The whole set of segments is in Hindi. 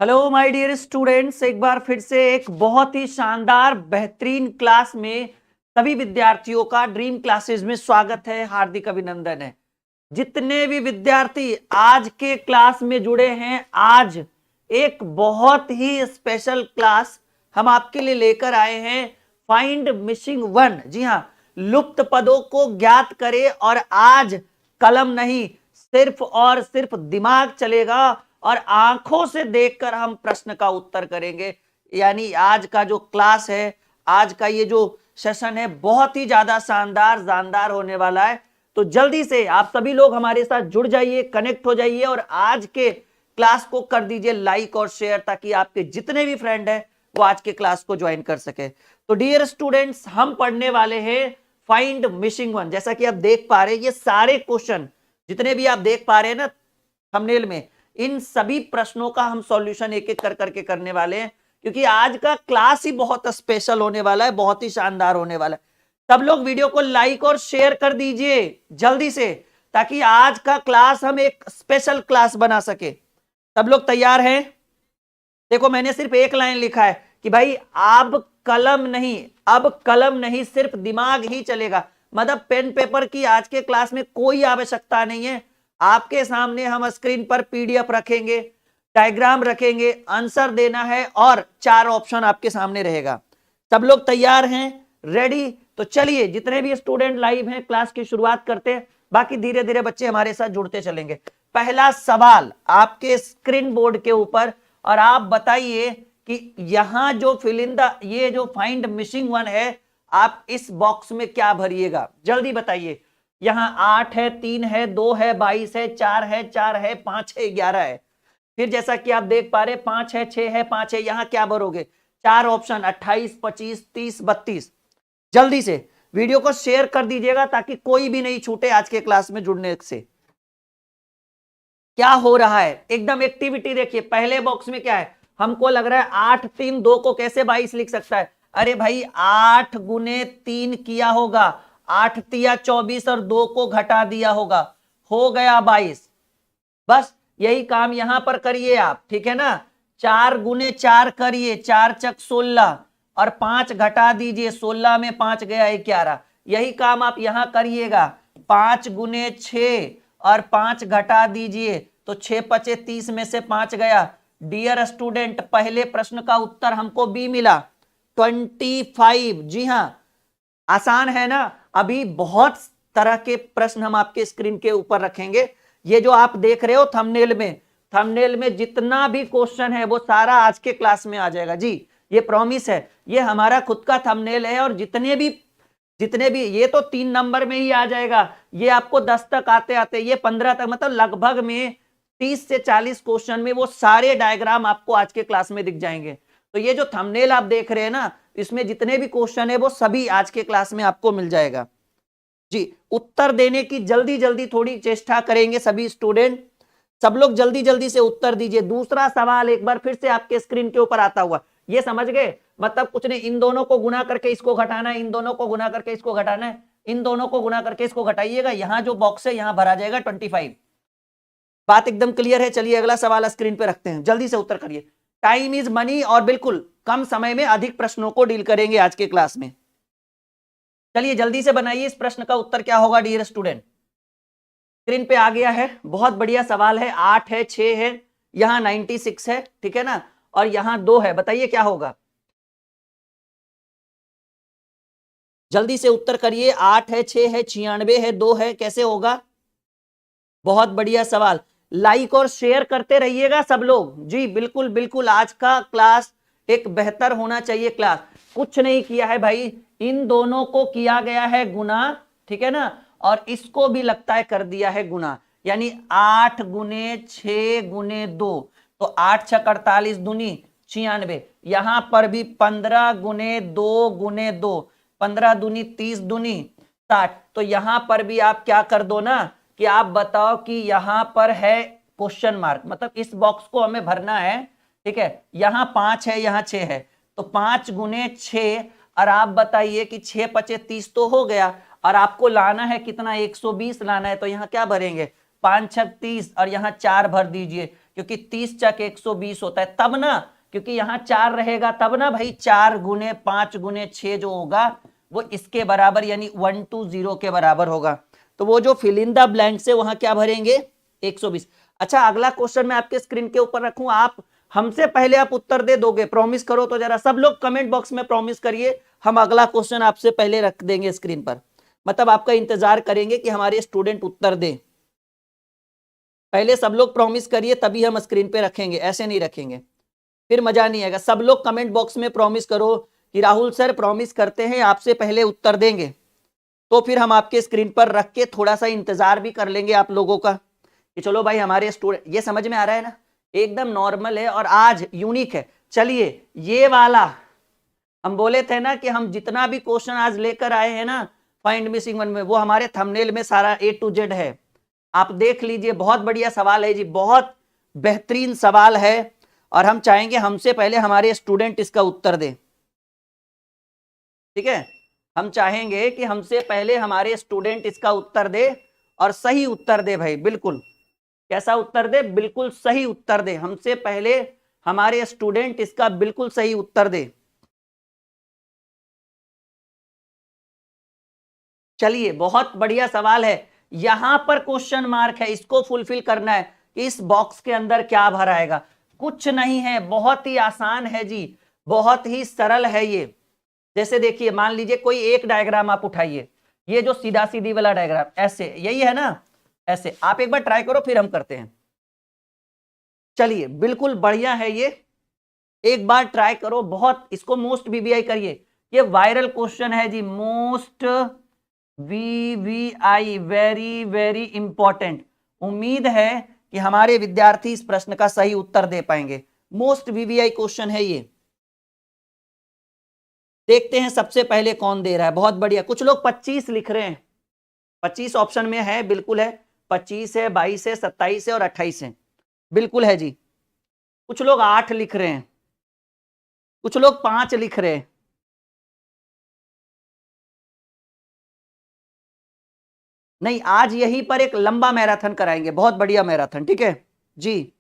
हेलो माय डियर स्टूडेंट्स, एक बार फिर से एक बहुत ही शानदार बेहतरीन क्लास में सभी विद्यार्थियों का ड्रीम क्लासेस में स्वागत है। हार्दिक अभिनंदन है। जितने भी विद्यार्थी आज के क्लास में जुड़े हैं, आज एक बहुत ही स्पेशल क्लास हम आपके लिए लेकर आए हैं। Find missing one. जी हाँ, लुप्त पदों को ज्ञात करें। और आज कलम नहीं, सिर्फ और सिर्फ दिमाग चलेगा और आंखों से देखकर हम प्रश्न का उत्तर करेंगे। यानी आज का जो क्लास है, आज का ये जो सेशन है, बहुत ही ज्यादा शानदार जानदार होने वाला है। तो जल्दी से आप सभी लोग हमारे साथ जुड़ जाइए, कनेक्ट हो जाइए और आज के क्लास को कर दीजिए लाइक और शेयर, ताकि आपके जितने भी फ्रेंड हैं वो आज के क्लास को ज्वाइन कर सके। तो डियर स्टूडेंट्स, हम पढ़ने वाले हैं फाइंड मिसिंग वन। जैसा कि आप देख पा रहे हैं, ये सारे क्वेश्चन जितने भी आप देख पा रहे हैं ना थंबनेल में, इन सभी प्रश्नों का हम सॉल्यूशन एक एक कर करके करने वाले हैं, क्योंकि आज का क्लास ही बहुत स्पेशल होने वाला है, बहुत ही शानदार होने वाला है। सब लोग वीडियो को लाइक और शेयर कर दीजिए जल्दी से, ताकि आज का क्लास हम एक स्पेशल क्लास बना सके। सब लोग तैयार हैं? देखो, मैंने सिर्फ एक लाइन लिखा है कि भाई अब कलम नहीं, सिर्फ दिमाग ही चलेगा। मतलब पेन पेपर की आज के क्लास में कोई आवश्यकता नहीं है। आपके सामने हम स्क्रीन पर पीडीएफ रखेंगे, डायग्राम रखेंगे, आंसर देना है और 4 ऑप्शन आपके सामने रहेगा। सब लोग तैयार हैं? रेडी? तो चलिए, जितने भी स्टूडेंट लाइव हैं क्लास की शुरुआत करते हैं, बाकी धीरे धीरे बच्चे हमारे साथ जुड़ते चलेंगे। पहला सवाल आपके स्क्रीन बोर्ड के ऊपर, और आप बताइए कि यहां जो फिल इन द, ये जो फाइंड मिसिंग वन है, आप इस बॉक्स में क्या भरिएगा? जल्दी बताइए। यहां 8 है, 3 है, 2 है, 22 है, 4 है, 4 है, 5 है, 11 है। फिर जैसा कि आप देख पा रहे, 5 है, 6 है, 5 है। यहां क्या भरोगे? 4 ऑप्शन, 28, 25, 30, 32। जल्दी से वीडियो को शेयर कर दीजिएगा ताकि कोई भी नहीं छूटे आज के क्लास में जुड़ने से। क्या हो रहा है? एकदम एक्टिविटी देखिए। पहले बॉक्स में क्या है? हमको लग रहा है 8, 3, 2 को कैसे 22 लिख सकता है? अरे भाई, 8 गुने 3 किया होगा, 8 तिया 24 और 2 को घटा दिया होगा, हो गया 22। बस यही काम यहां पर करिए आप, ठीक है ना। 4 गुने 4 करिए, 4 चक 16 और 5 घटा दीजिए, 16 में 5 गया 11। यही काम आप यहां करिएगा। 5 गुने 6 और 5 घटा दीजिए, तो 6 पचे 30 में से 5 गया। डियर स्टूडेंट, पहले प्रश्न का उत्तर हमको बी मिला, 25। जी हां, आसान है ना। अभी बहुत तरह के प्रश्न हम आपके स्क्रीन के ऊपर रखेंगे। ये जो आप देख रहे हो थंबनेल में जितना भी क्वेश्चन है वो सारा आज के क्लास में आ जाएगा। जी, ये प्रॉमिस है, ये हमारा खुद का थंबनेल है। और जितने भी ये तो 3 नंबर में ही आ जाएगा। ये आपको 10 तक आते आते ये 15 तक, मतलब लगभग में 30 से 40 क्वेश्चन में वो सारे डायग्राम आपको आज के क्लास में दिख जाएंगे। तो ये जो थंबनेल आप देख रहे हैं ना, इसमें जितने भी क्वेश्चन है वो सभी आज के क्लास में आपको मिल जाएगा। जी, उत्तर देने की जल्दी जल्दी थोड़ी चेष्टा करेंगे सभी स्टूडेंट। सब लोग जल्दी जल्दी से उत्तर दीजिए। दूसरा सवाल एक बार फिर से आपके स्क्रीन के ऊपर आता हुआ, ये समझ गए? मतलब कुछ नहीं, इन दोनों को गुना करके इसको घटाना है, इन दोनों को गुना करके इसको घटाना है, इन दोनों को गुना करके इसको घटाइएगा। यहां जो बॉक्स है यहां भरा जाएगा 25। बात एकदम क्लियर है? चलिए अगला सवाल स्क्रीन पे रखते हैं, जल्दी से उत्तर करिए। टाइम इज मनी और बिल्कुल कम समय में अधिक प्रश्नों को डील करेंगे आज के क्लास में। चलिए जल्दी से बनाइए, इस प्रश्न का उत्तर क्या होगा डियर स्टूडेंट? स्क्रीन पे आ गया है, बहुत बढ़िया सवाल है। 8 है, 6 है, यहां 96 है, ठीक है ना, और यहां 2 है। बताइए क्या होगा? जल्दी से उत्तर करिए। 8 है, 6 है, 96 है, 2 है, कैसे होगा? बहुत बढ़िया सवाल। लाइक और शेयर करते रहिएगा सब लोग। जी बिल्कुल बिल्कुल, आज का क्लास एक बेहतर होना चाहिए क्लास। कुछ नहीं किया है भाई, इन दोनों को किया गया है गुना, ठीक है ना, और इसको भी लगता है कर दिया है गुना। यानी 8 गुने 6 गुने 2, तो 8 6 48 दूनी 96। यहां पर भी 15 गुने 2 गुने 2, 15 दूनी 30 दूनी 60। तो यहां पर भी आप क्या कर दो ना, कि आप बताओ कि यहां पर है क्वेश्चन मार्क, मतलब इस बॉक्स को हमें भरना है, ठीक है। यहां 5 है, यहां 6 है, तो 5 गुने 6, और आप बताइए कि 6 पचे 30 तो हो गया, और आपको लाना है कितना? 120 लाना है। तो यहां क्या भरेंगे? 5 6 30 और यहां 4 भर दीजिए, क्योंकि 30 चक 120 होता है तब ना, क्योंकि यहाँ 4 रहेगा तब ना भाई, 4 गुने 5 गुने 6 जो होगा वो इसके बराबर यानी 120 के बराबर होगा। तो वो जो फिल इन द ब्लैंक से वहां क्या भरेंगे 120। अच्छा अगला क्वेश्चन मैं आपके स्क्रीन के ऊपर रखूं, आप हमसे पहले आप उत्तर दे दोगे, प्रॉमिस करो तो जरा सब लोग कमेंट बॉक्स में प्रॉमिस करिए, हम अगला क्वेश्चन आपसे पहले रख देंगे स्क्रीन पर, मतलब आपका इंतजार करेंगे कि हमारे स्टूडेंट उत्तर दे। पहले सब लोग प्रॉमिस करिए तभी हम स्क्रीन पे रखेंगे, ऐसे नहीं रखेंगे फिर मजा नहीं आएगा। सब लोग कमेंट बॉक्स में प्रॉमिस करो कि राहुल सर प्रॉमिस करते हैं आपसे पहले उत्तर देंगे, तो फिर हम आपके स्क्रीन पर रख के थोड़ा सा इंतजार भी कर लेंगे आप लोगों का कि चलो भाई हमारे स्टूडेंट, ये समझ में आ रहा है ना, एकदम नॉर्मल है और आज यूनिक है। चलिए ये वाला हम बोले थे ना कि हम जितना भी क्वेश्चन आज लेकर आए हैं ना फाइंड मिसिंग वन में, वो हमारे थंबनेल में सारा A to Z है, आप देख लीजिए। बहुत बढ़िया सवाल है जी, बहुत बेहतरीन सवाल है और हम चाहेंगे हमसे पहले हमारे स्टूडेंट इसका उत्तर दें, ठीक है। हम चाहेंगे कि हमसे पहले हमारे स्टूडेंट इसका उत्तर दे और सही उत्तर दे भाई, बिल्कुल कैसा उत्तर दे, बिल्कुल सही उत्तर दे, हमसे पहले हमारे स्टूडेंट इसका बिल्कुल सही उत्तर दे। चलिए बहुत बढ़िया सवाल है, यहां पर क्वेश्चन मार्क है, इसको फुलफिल करना है कि इस बॉक्स के अंदर क्या भरा आएगा। कुछ नहीं है, बहुत ही आसान है जी, बहुत ही सरल है ये। जैसे देखिए मान लीजिए कोई एक डायग्राम आप उठाइए, ये जो सीधा सीधी वाला डायग्राम ऐसे, यही है ना, ऐसे आप एक बार ट्राई करो फिर हम करते हैं। चलिए बिल्कुल बढ़िया है ये, एक बार ट्राई करो, बहुत इसको मोस्ट वीवीआई करिए, ये वायरल क्वेश्चन है जी, most VVI, very very important. उम्मीद है कि हमारे विद्यार्थी इस प्रश्न का सही उत्तर दे पाएंगे, मोस्ट वीवीआई क्वेश्चन है ये। देखते हैं सबसे पहले कौन दे रहा है, बहुत बढ़िया, कुछ लोग 25 लिख रहे हैं, 25 ऑप्शन में है, बिल्कुल है, 25 है, 22 है, 27 है और 28 है, बिल्कुल है जी। कुछ लोग 8 लिख रहे हैं, कुछ लोग 5 लिख रहे हैं, नहीं आज यहीं पर एक लंबा मैराथन कराएंगे, बहुत बढ़िया मैराथन, ठीक है जी।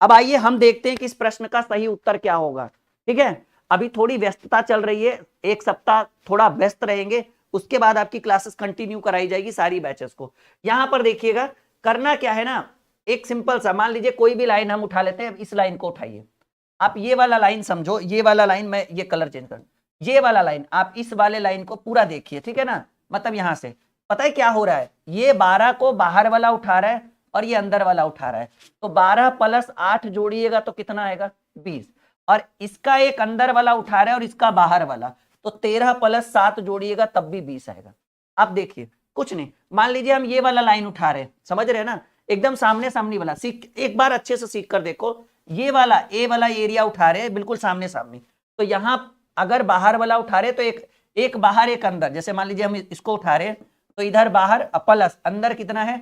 अब आइए हम देखते हैं कि इस प्रश्न का सही उत्तर क्या होगा, ठीक है। अभी थोड़ी व्यस्तता चल रही है, एक सप्ताह थोड़ा व्यस्त रहेंगे, उसके बाद आपकी क्लासेस कंटिन्यू कराई जाएगी सारी बैचेस को। यहां पर देखिएगा करना क्या है ना, एक सिंपल सा मान लीजिए कोई भी लाइन हम उठा लेते हैं, इस लाइन को उठाइए, आप ये वाला लाइन समझो, ये वाला लाइन, मैं ये कलर चेंज कर, ये वाला लाइन, आप इस वाले लाइन को पूरा देखिए, ठीक है ना। मतलब यहां से पता है क्या हो रहा है, ये 12 को बाहर वाला उठा रहा है और ये अंदर वाला उठा रहा है, तो 12 + 8 जोड़िएगा तो कितना आएगा 20, और इसका एक अंदर वाला उठा रहा है और इसका बाहर वाला, तो 13 + 7 जोड़िएगा तब भी 20 आएगा। अब देखिए कुछ नहीं, मान लीजिए हम ये वाला लाइन उठा रहे हैं, समझ रहे हैं ना, एकदम सामने सामने वाला, सीख एक बार अच्छे से सीख कर देखो, ये वाला ए वाला एरिया उठा रहे हैं बिल्कुल सामने सामने, तो यहां अगर बाहर वाला उठा रहे तो एक बाहर एक अंदर, जैसे मान लीजिए हम इसको उठा रहे हैं तो इधर बाहर प्लस अंदर कितना है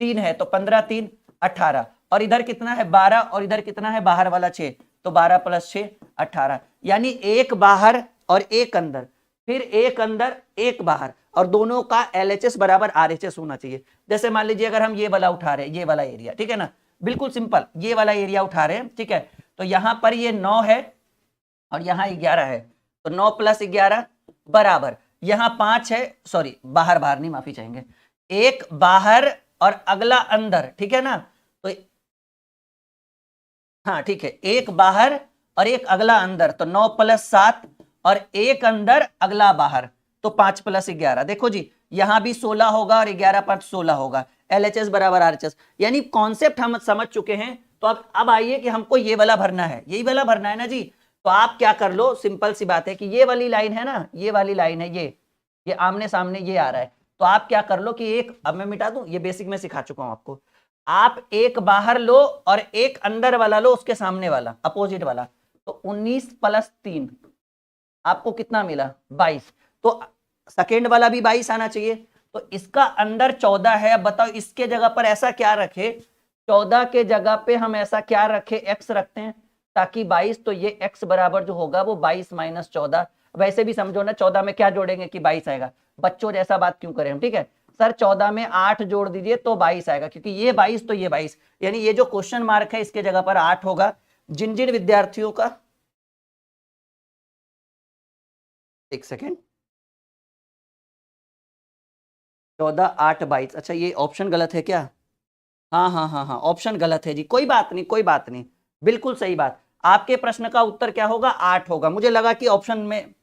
3 है, तो 15 3 18, और इधर कितना है 12 और इधर कितना है बाहर वाला 6, तो 12 + 6 18, यानी एक बाहर और एक अंदर, फिर एक अंदर एक बाहर, और दोनों का LHS बराबर RHS होना चाहिए। जैसे मान लीजिए अगर हम ये वाला उठा रहे हैं, ये वाला एरिया, ठीक है ना, बिल्कुल सिंपल, ये वाला एरिया उठा रहे हैं, ठीक है, तो यहां पर ये 9 है और यहां 11 है, तो 9 + 11 बराबर, यहां 5 है, सॉरी बाहर बाहर नहीं, माफी चाहेंगे, एक बाहर और अगला अंदर, ठीक है ना, तो हाँ ठीक है, एक बाहर और एक अगला अंदर, तो 9 + 7 और एक अंदर अगला बाहर, तो 5 + 11, देखो जी यहां भी 16 होगा और 11 × 5 16 होगा, LHS बराबर RHS, यानी कॉन्सेप्ट हम समझ चुके हैं। तो अब आइए कि हमको ये वाला भरना है, यही वाला भरना है ना जी, तो आप क्या कर लो, सिंपल सी बात है कि ये वाली लाइन है ना, ये वाली लाइन है, ये आमने सामने ये आ रहा है, तो आप क्या कर लो कि एक, अब मैं मिटा दूं, ये बेसिक में सिखा चुका हूं आपको, आप एक बाहर लो और एक अंदर वाला लो, उसके सामने वाला अपोजिट वाला, तो 19 + 3 आपको कितना मिला 22, तो सेकेंड वाला भी 22 आना चाहिए, तो इसका अंदर 14 है। अब बताओ इसके जगह पर ऐसा क्या रखे, 14 के जगह पे हम ऐसा क्या रखे, x रखते हैं ताकि 22, तो ये x बराबर जो होगा वो 22 - 14, वैसे भी समझो ना 14 में क्या जोड़ेंगे कि 22 आएगा, बच्चों जैसा बात क्यों करें हम, ठीक है। सर 14 में 8 जोड़ दीजिए तो 22 आएगा, क्योंकि ये 22 तो ये 22, यानी ये जो क्वेश्चन मार्क है इसके जगह पर 8 होगा। जिन जिन विद्यार्थियों का, एक सेकेंड, 14 8 22, अच्छा ये ऑप्शन गलत है क्या? हाँ हाँ हाँ हाँ, ऑप्शन गलत है जी, कोई बात नहीं कोई बात नहीं, बिल्कुल सही बात। आपके प्रश्न का उत्तर क्या होगा? 8 होगा। मुझे लगा कि ऑप्शन में,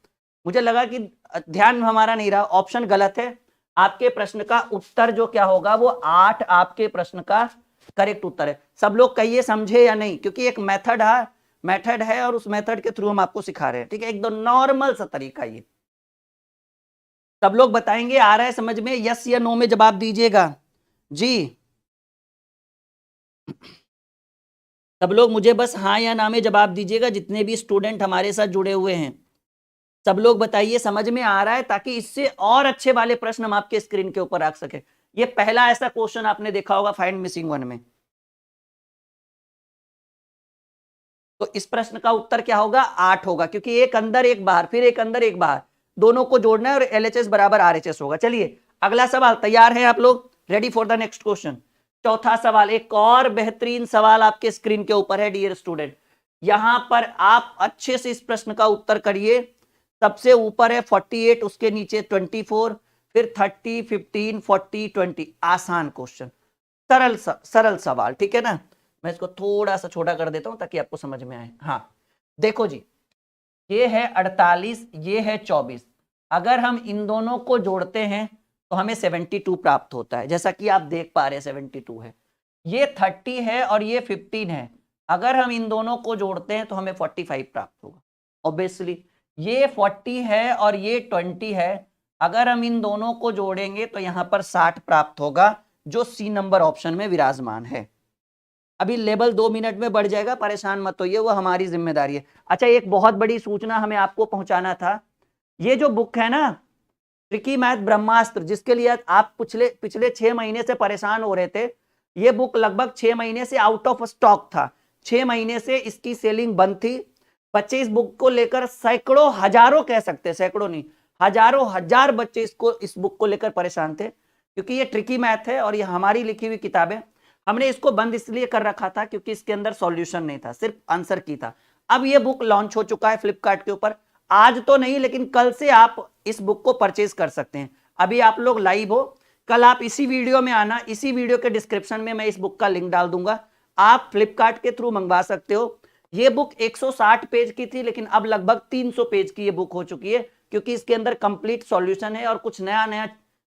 मुझे लगा कि ध्यान हमारा नहीं रहा, ऑप्शन गलत है। आपके प्रश्न का उत्तर जो क्या होगा वो 8 आपके प्रश्न का करेक्ट उत्तर है। सब लोग कहिए समझे या नहीं, क्योंकि एक मेथड है और उस मेथड के थ्रू हम आपको सिखा रहे हैं, ठीक है, एकदम नॉर्मल सा तरीका ये। सब लोग बताएंगे आ रहा है समझ में, यस या नो में जवाब दीजिएगा जी। सब लोग मुझे बस हाँ या ना में जवाब दीजिएगा, जितने भी स्टूडेंट हमारे साथ जुड़े हुए हैं सब लोग बताइए समझ में आ रहा है, ताकि इससे और अच्छे वाले प्रश्न हम आपके स्क्रीन के ऊपर रख सके। ये पहला ऐसा क्वेश्चन आपने देखा होगा फाइंड मिसिंग वन में। तो इस प्रश्न का उत्तर क्या होगा? 8 होगा, क्योंकि एक अंदर एक बाहर, फिर एक अंदर एक बाहर, दोनों को जोड़ना है और LHS बराबर RHS होगा। चलिए अगला सवाल, तैयार हैं आप लोग? Ready for the next question. चौथा सवाल, एक और बेहतरीन सवाल आपके स्क्रीन के ऊपर है डियर स्टूडेंट। यहां पर आप अच्छे से इस प्रश्न का उत्तर करिए। सबसे ऊपर है 48, उसके नीचे 24, फिर 30, 15, 40, 20। आसान क्वेश्चन, सरल सवाल, ठीक है ना। मैं इसको थोड़ा सा छोटा कर देता हूं ताकि आपको समझ में आए। हाँ देखो जी, ये है 48, ये है 24। अगर हम इन दोनों को जोड़ते हैं तो हमें 72 प्राप्त होता है, जैसा कि आप देख पा रहे हैं 72 है। ये 30 है और ये 15 है, अगर हम इन दोनों को जोड़ते हैं तो हमें 45 प्राप्त होगा। ऑब्वियसली ये 40 है और ये 20 है, अगर हम इन दोनों को जोड़ेंगे तो यहां पर 60 प्राप्त होगा, जो सी नंबर ऑप्शन में विराजमान है। अभी लेवल 2 मिनट में बढ़ जाएगा, परेशान मत होइए, वो हमारी जिम्मेदारी है। अच्छा एक बहुत बड़ी सूचना हमें आपको पहुंचाना था, ये जो बुक है ना ट्रिकी मैथ ब्रह्मास्त्र, जिसके लिए आप पिछले 6 महीने से परेशान हो रहे थे, ये बुक लगभग 6 महीने से आउट ऑफ स्टॉक था। 6 महीने से इसकी सेलिंग बंद थी। बच्चे इस बुक को लेकर सैकड़ों हजारों, कह सकते हैं सैकड़ों नहीं, हजारों हजार बच्चे इस बुक को लेकर परेशान थे, क्योंकि ये ट्रिकी मैथ है और ये हमारी लिखी हुई किताब है। हमने इसको बंद इसलिए कर रखा था क्योंकि इसके अंदर सॉल्यूशन नहीं था, सिर्फ आंसर की था। अब ये बुक लॉन्च हो चुका है फ्लिपकार्ट के ऊपर, आज तो नहीं लेकिन कल से आप इस बुक को परचेज कर सकते हैं। अभी आप लोग लाइव हो, कल आप इसी वीडियो में आना, इसी वीडियो के डिस्क्रिप्शन में मैं इस बुक का लिंक डाल दूंगा, आप फ्लिपकार्ट के थ्रू मंगवा सकते हो। ये बुक 160 पेज की थी, लेकिन अब लगभग 300 पेज की ये बुक हो चुकी है, क्योंकि इसके अंदर कंप्लीट सॉल्यूशन है और कुछ नया नया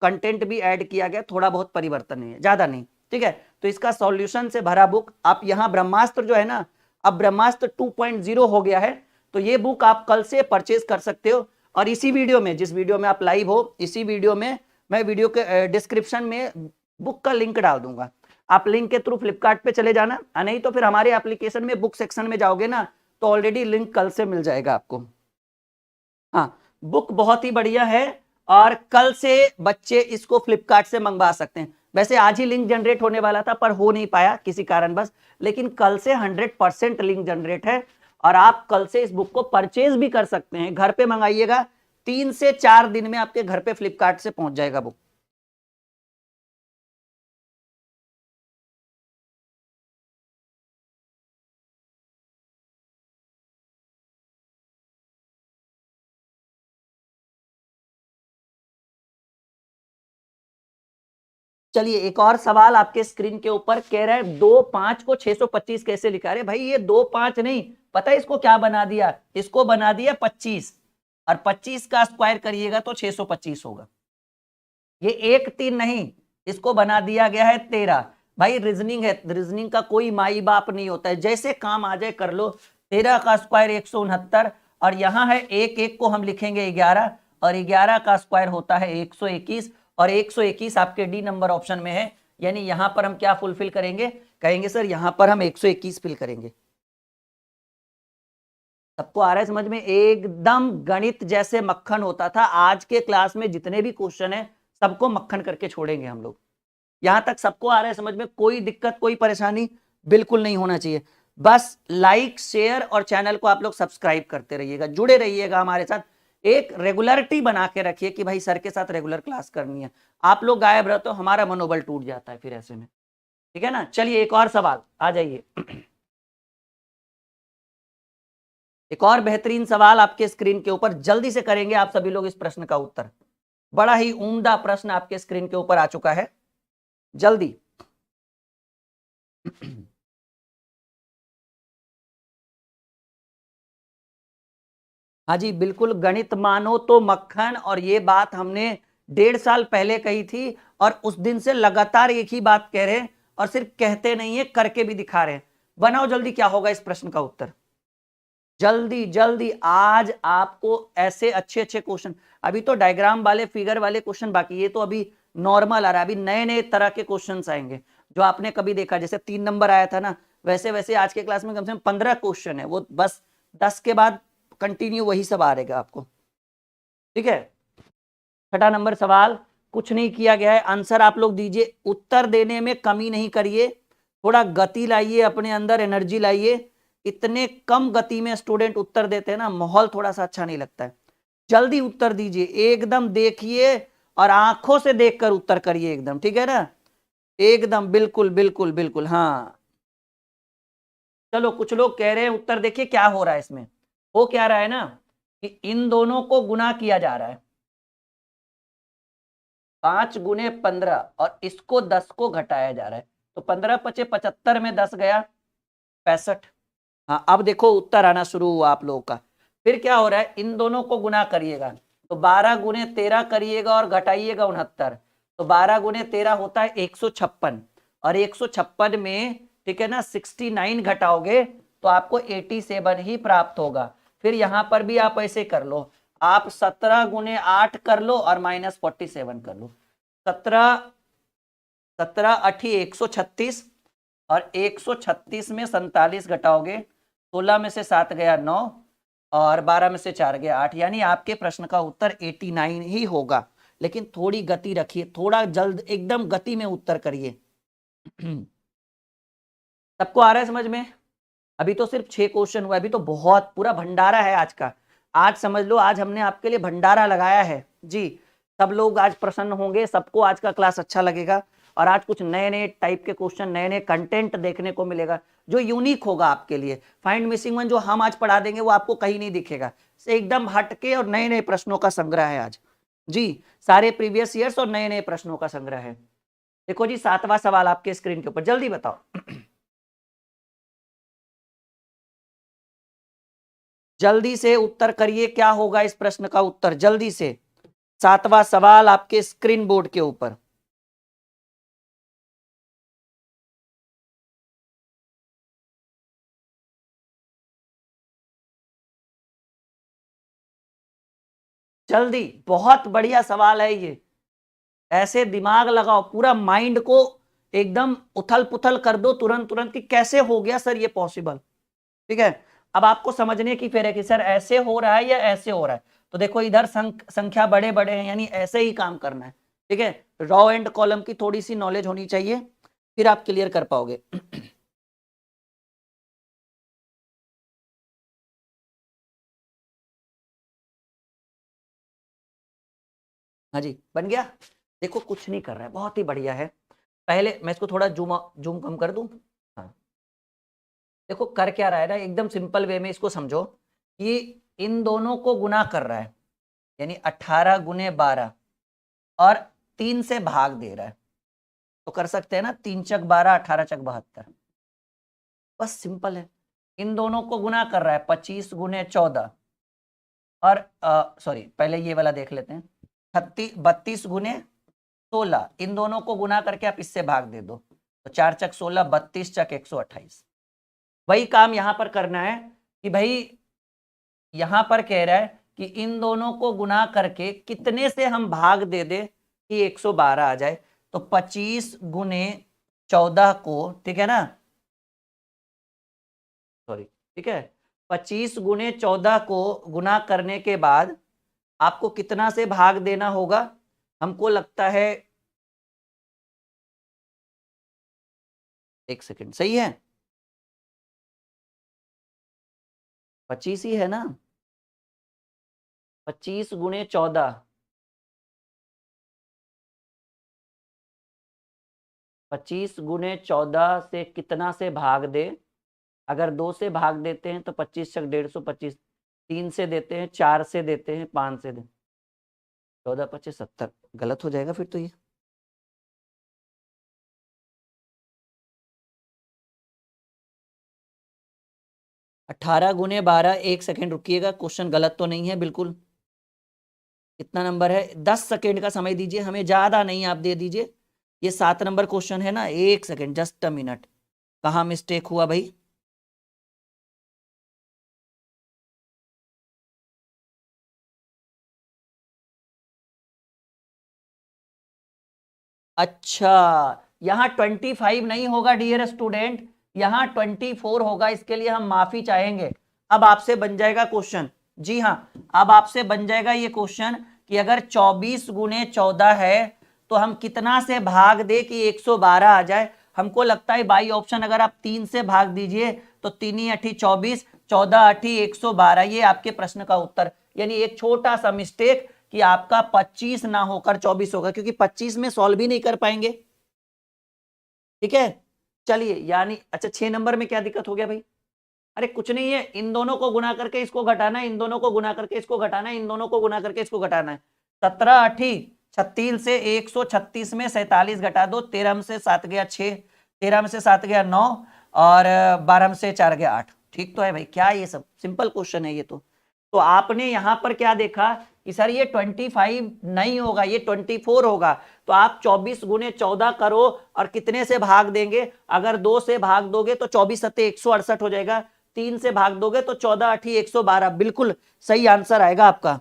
कंटेंट भी ऐड किया गया, थोड़ा बहुत परिवर्तन है, ज्यादा नहीं, ठीक है। तो इसका सॉल्यूशन से भरा बुक आप यहाँ, ब्रह्मास्त्र जो है ना, अब ब्रह्मास्त्र 2.0 हो गया है, तो ये बुक आप कल से परचेज कर सकते हो। और इसी वीडियो में, जिस वीडियो में आप लाइव हो, इसी वीडियो में मैं वीडियो के डिस्क्रिप्शन में बुक का लिंक डाल दूंगा, आप लिंक के थ्रू फ्लिपकार्ट पे चले जाना, नहीं तो फिर हमारे एप्लीकेशन में बुक सेक्शन में जाओगे ना, तो ऑलरेडी लिंक कल से मिल जाएगा आपको। हाँ बुक बहुत ही बढ़िया है और कल से बच्चे इसको फ्लिपकार्ट से मंगवा सकते हैं। वैसे आज ही लिंक जनरेट होने वाला था पर हो नहीं पाया किसी कारणवश, लेकिन कल से 100% लिंक जनरेट है और आप कल से इस बुक को परचेज भी कर सकते हैं। घर पे मंगाइएगा, 3 से 4 दिन में आपके घर पे फ्लिपकार्ट से पहुंच जाएगा बुक। चलिए एक और सवाल आपके स्क्रीन के ऊपर, कह रहा है 2 5 को 625 कैसे लिखा? अरे भाई ये 2 5 नहीं, पता है इसको क्या बना दिया? इसको बना दिया 25, और 25 का स्क्वायर करिएगा तो 625 होगा। ये 1 3 नहीं, इसको बना दिया गया है 13। भाई रीजनिंग है, रीजनिंग का कोई माई बाप नहीं होता है, जैसे काम आ जाए कर लो। 13 का स्क्वायर 169, और यहाँ है 1 1 को हम लिखेंगे 11, और 11 का स्क्वायर होता है 121, और 121 आपके डी नंबर ऑप्शन में है, यानी यहां पर हम क्या फुलफिल करेंगे? कहेंगे सर यहां पर हम 121 फिल करेंगे। सबको आ रहा है समझ में? एकदम गणित जैसे मक्खन होता था। आज के क्लास में जितने भी क्वेश्चन है सबको मक्खन करके छोड़ेंगे हम लोग। यहां तक सबको आ रहा है समझ में? कोई दिक्कत कोई परेशानी बिल्कुल नहीं होना चाहिए। बस लाइक शेयर और चैनल को आप लोग सब्सक्राइब करते रहिएगा, जुड़े रहिएगा हमारे साथ। एक रेगुलरिटी बना के रखिए कि भाई सर के साथ रेगुलर क्लास करनी है। आप लोग गायब रहो तो हमारा मनोबल टूट जाता है फिर ऐसे में, ठीक है ना। चलिए एक और सवाल, आ जाइए। एक और बेहतरीन सवाल आपके स्क्रीन के ऊपर, जल्दी से करेंगे आप सभी लोग इस प्रश्न का उत्तर। बड़ा ही उम्दा प्रश्न आपके स्क्रीन के ऊपर आ चुका है, जल्दी। हाँ जी बिल्कुल, गणित मानो तो मक्खन, और ये बात हमने 1.5 साल पहले कही थी, और उस दिन से लगातार एक ही बात कह रहे हैं, और सिर्फ कहते नहीं है करके भी दिखा रहे हैं। बनाओ जल्दी, क्या होगा इस प्रश्न का उत्तर, जल्दी जल्दी। आज आपको ऐसे अच्छे अच्छे क्वेश्चन, अभी तो डायग्राम वाले फिगर वाले क्वेश्चन बाकी, ये तो अभी नॉर्मल आ रहा है, अभी नए नए तरह के क्वेश्चन आएंगे जो आपने कभी देखा। जैसे 3 नंबर आया था ना, वैसे वैसे आज के क्लास में कम से कम 15 क्वेश्चन है, वो बस 10 के बाद कंटिन्यू वही सब आ रहेगा आपको, ठीक है। छठा नंबर सवाल, कुछ नहीं किया गया है, आंसर आप लोग दीजिए, उत्तर देने में कमी नहीं करिए, थोड़ा गति लाइए अपने अंदर, एनर्जी लाइए। इतने कम गति में स्टूडेंट उत्तर देते हैं ना, माहौल थोड़ा सा अच्छा नहीं लगता है। जल्दी उत्तर दीजिए, एकदम देखिए और आंखों से देखकर उत्तर करिए एकदम, ठीक है ना, एकदम बिल्कुल बिल्कुल बिल्कुल। हाँ चलो, कुछ लोग कह रहे हैं उत्तर, देखिए क्या हो रहा है इसमें, हो क्या रहा है ना कि इन दोनों को गुना किया जा रहा है, 5 × 15, और इसको 10 को घटाया जा रहा है, तो 15 × 5 = 75 में 10 गया 65। हाँ अब देखो उत्तर आना शुरू हुआ आप लोगों का। फिर क्या हो रहा है, इन दोनों को गुना करिएगा, तो 12 × 13 करिएगा और घटाइएगा 69, तो 12 × 13 होता है 156, और 156 में, ठीक है ना, 69 घटाओगे तो आपको 87 ही प्राप्त होगा। फिर यहां पर भी आप ऐसे कर लो, आप 17 × 8 कर लो और -47 कर लो, 17 17 8 136, और 136 में 47 घटाओगे, 16 में से 7 गया 9, और 12 में से 4 गया 8, यानी आपके प्रश्न का उत्तर 89 ही होगा। लेकिन थोड़ी गति रखिए, थोड़ा जल्द एकदम गति में उत्तर करिए। सबको आ रहा है समझ में? अभी तो सिर्फ 6 क्वेश्चन हुआ, अभी तो बहुत पूरा भंडारा है आज का। आज समझ लो, आज हमने आपके लिए भंडारा लगाया है जी। सब लोग आज प्रसन्न होंगे, सबको आज का क्लास अच्छा लगेगा, और आज कुछ नए नए टाइप के क्वेश्चन, नए नए कंटेंट देखने को मिलेगा जो यूनिक होगा आपके लिए। फाइंड मिसिंग वन जो हम आज पढ़ा देंगे वो आपको कहीं नहीं दिखेगा, एकदम हटके और नए नए प्रश्नों का संग्रह है आज जी। सारे प्रीवियस ईयर्स और नए नए प्रश्नों का संग्रह है। देखो जी 7वां सवाल आपके स्क्रीन के ऊपर, जल्दी बताओ। जल्दी से उत्तर करिए, क्या होगा इस प्रश्न का उत्तर, जल्दी से। 7वां सवाल आपके स्क्रीन बोर्ड के ऊपर। जल्दी, बहुत बढ़िया सवाल है ये, ऐसे दिमाग लगाओ, पूरा माइंड को एकदम उथल पुथल कर दो तुरंत तुरंत कि कैसे हो गया सर ये पॉसिबल, ठीक है। अब आपको समझने की फिर है कि सर ऐसे हो रहा है या ऐसे हो रहा है, तो देखो इधर संख्या बड़े बड़े हैं, यानी ऐसे ही काम करना है, ठीक है। रॉ एंड कॉलम की थोड़ी सी नॉलेज होनी चाहिए, फिर आप क्लियर कर पाओगे। हाँ जी बन गया, देखो कुछ नहीं कर रहा है, बहुत ही बढ़िया है। पहले मैं इसको थोड़ा जूम जूम कम कर दूं। हाँ देखो कर क्या रहा है ना, एकदम सिंपल वे में इसको समझो कि इन दोनों को गुना कर रहा है, यानी 18 × 12, और 3 से भाग दे रहा है, तो कर सकते हैं ना, 3 × 12 18 × 72, बस सिंपल है। इन दोनों को गुना कर रहा है 25 × 14, और सॉरी पहले ये वाला देख लेते हैं, 32 × 16, इन दोनों को गुना करके आप इससे भाग दे दो, तो 4 × 16 32 × 128। वही काम यहां पर करना है कि भाई यहां पर कह रहा है कि इन दोनों को गुना करके कितने से हम भाग दे दे कि 112 आ जाए, तो 25 × 14 को, ठीक है ना, सॉरी, ठीक है, 25 × 14 को गुना करने के बाद आपको कितना से भाग देना होगा, हमको लगता है, एक सेकंड, सही है, 25 ही है ना, 25 गुणे 14, 25 गुणे 14 से कितना से भाग दे? अगर 2 से भाग देते हैं तो 25 छक 150, 3 से देते हैं, 4 से देते हैं, 5 से देते, 14 25 70, गलत हो जाएगा फिर तो ये। अठारह गुने 12, 1 सेकेंड रुकिएगा, क्वेश्चन गलत तो नहीं है बिल्कुल। कितना नंबर है? 10 सेकेंड का समय दीजिए हमें, ज्यादा नहीं, आप दे दीजिए। ये 7 नंबर क्वेश्चन है ना, 1 सेकेंड, जस्ट अ मिनट। कहाँ मिस्टेक हुआ भाई? अच्छा, यहाँ 25 नहीं होगा डियर स्टूडेंट, यहाँ 24 होगा, इसके लिए हम माफी चाहेंगे। अब आपसे बन जाएगा क्वेश्चन, जी हाँ, अब आपसे बन जाएगा ये क्वेश्चन कि अगर 24 गुने 14 है तो हम कितना से भाग दे कि 112 आ जाए। हमको लगता है बाई ऑप्शन अगर आप 3 से भाग दीजिए तो 3 अठी 24, 14 अठी 112, ये आपके प्रश्न का उत्तर। यानी एक छोटा सा मिस्टेक कि आपका 25 ना होकर 24 होगा, क्योंकि 25 में सॉल्व भी नहीं कर पाएंगे। ठीक है, चलिए, यानी अच्छा 6 नंबर में क्या दिक्कत हो गया भाई? अरे कुछ नहीं है, इन दोनों को गुना करके इसको घटाना है, इन दोनों को गुना करके इसको घटाना है, इन दोनों को गुना करके इसको घटाना है। 17 अठी 36 से 136 में 47 घटा दो, 13 में से 7 गया 6, 13 में से 7 गया 9, और 12 में से 4 गया 8। ठीक तो है भाई? क्या ये सब सिंपल क्वेश्चन है ये तो आपने यहां पर क्या देखा कि सर ये 25 नहीं होगा, ये 24 होगा। तो आप 24 गुने 14 करो और कितने से भाग देंगे? अगर 2 से भाग दोगे तो 24 सत्ते 168 हो जाएगा, 3 से भाग दोगे तो 14 अठी 112, बिल्कुल सही आंसर आएगा आपका।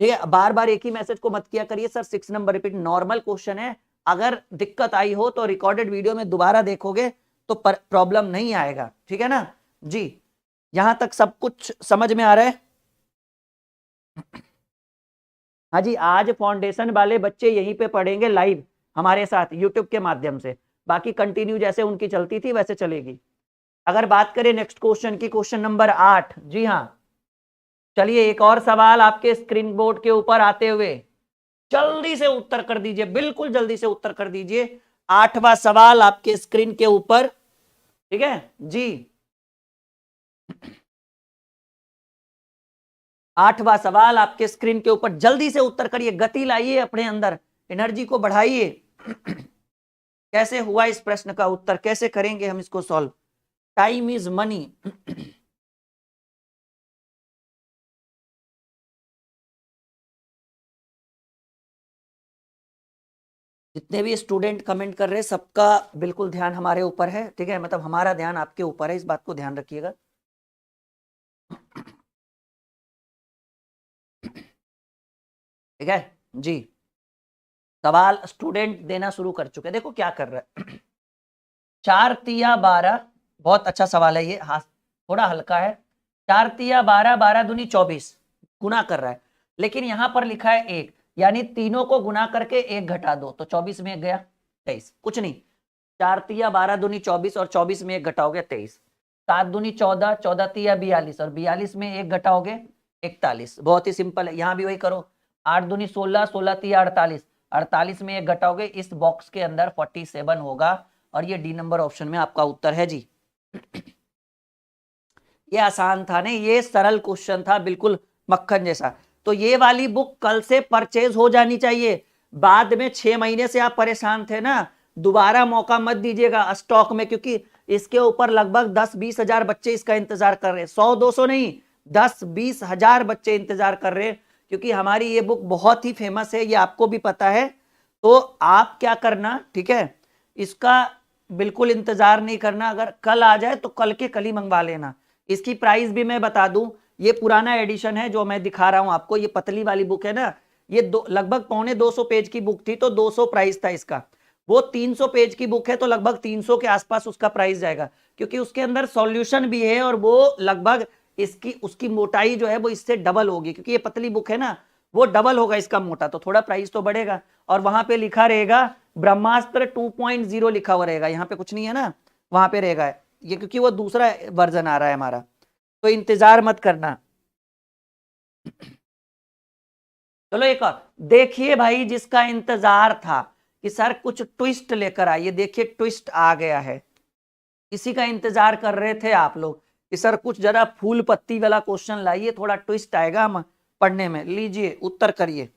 ठीक है, बार बार एक ही मैसेज को मत किया करिए sir 6 number repeat, normal question है। अगर दिक्कत आई हो तो रिकॉर्डेड वीडियो में दोबारा देखोगे तो प्रॉब्लम नहीं आएगा। ठीक है ना जी? यहां तक सब कुछ समझ में आ रहा है? हाँ जी, आज फाउंडेशन वाले बच्चे यहीं पे पढ़ेंगे लाइव हमारे साथ यूट्यूब के माध्यम से, बाकी कंटिन्यू जैसे उनकी चलती थी वैसे चलेगी। अगर बात करें नेक्स्ट क्वेश्चन की, क्वेश्चन नंबर 8, जी हाँ, चलिए एक और सवाल आपके स्क्रीन बोर्ड के ऊपर आते हुए, जल्दी से उत्तर कर दीजिए, बिल्कुल जल्दी से उत्तर कर दीजिए। 8वां सवाल आपके स्क्रीन के ऊपर, ठीक है जी। 8वां सवाल आपके स्क्रीन के ऊपर, जल्दी से उत्तर करिए, गति लाइए अपने अंदर, एनर्जी को बढ़ाइए। कैसे हुआ इस प्रश्न का उत्तर, कैसे करेंगे हम इसको सॉल्व? Time is money. जितने भी स्टूडेंट कमेंट कर रहे हैं सबका बिल्कुल ध्यान हमारे ऊपर है, ठीक है, मतलब हमारा ध्यान आपके ऊपर है, इस बात को ध्यान रखिएगा। ठीक है जी, सवाल स्टूडेंट देना शुरू कर चुके हैं। देखो क्या कर रहा है, 4 तिया 12, बहुत अच्छा सवाल है ये, हाँ थोड़ा हल्का है। 4 तिया 12, 12 दूनी 24, गुना कर रहा है, लेकिन यहां पर लिखा है 1, यानी तीनों को गुना करके 1 घटा दो तो 24 में 1 गया 23, कुछ नहीं। 4 तिया 12 दूनी 24 और 24 में 1 घटाओगे 23, 7 दूनी 14, 14 तिया 42 और 42 में 1 घटाओगे 41, बहुत ही सिंपल है। यहाँ भी वही करो, 8 दूनी 16, 16 तिया 48, 48 में 1 घटाओगे, इस बॉक्स के अंदर 47 होगा, और ये डी नंबर ऑप्शन में आपका उत्तर है जी। ये आसान था नहीं, ये सरल क्वेश्चन था, बिल्कुल मक्खन जैसा। तो ये वाली बुक कल से परचेज हो जानी चाहिए, बाद में 6 महीने से आप परेशान थे ना, दोबारा मौका मत दीजिएगा स्टॉक में, क्योंकि इसके ऊपर लगभग 10-20 हजार बच्चे इसका इंतजार कर रहे हैं, 100-200 नहीं, 10-20 हजार बच्चे इंतजार कर रहे हैं, क्योंकि हमारी ये बुक बहुत ही फेमस है, ये आपको भी पता है। तो आप क्या करना, ठीक है, इसका बिल्कुल इंतजार नहीं करना, अगर कल आ जाए तो कल के कल ही मंगवा लेना। इसकी प्राइस भी मैं बता दूं, ये पुराना एडिशन है जो मैं दिखा रहा हूं आपको, ये पतली वाली बुक है ना, ये लगभग 250 पेज की बुक थी तो 200 प्राइस था इसका। वो 300 पेज की बुक है तो लगभग 300 के आसपास उसका प्राइस जाएगा, क्योंकि उसके अंदर सॉल्यूशन भी है, और वो लगभग इसकी उसकी मोटाई जो है वो इससे डबल होगी, क्योंकि ये पतली बुक है ना, वो डबल होगा इसका मोटा, तो थोड़ा प्राइस तो बढ़ेगा। और वहां पे लिखा रहेगा ब्रह्मास्त्र 2.0 लिखा हुआ रहेगा, यहाँ पे कुछ नहीं है ना, वहां पे रहेगा ये, क्योंकि वो दूसरा वर्जन आ रहा है हमारा, तो इंतजार मत करना। चलो एक और देखिए भाई, जिसका इंतजार था कि सर कुछ ट्विस्ट लेकर आइए, देखिए ट्विस्ट आ गया है। इसी का इंतजार कर रहे थे आप लोग कि सर कुछ जरा फूल पत्ती वाला क्वेश्चन लाइए, थोड़ा ट्विस्ट आएगा हम पढ़ने में। लीजिए उत्तर करिए।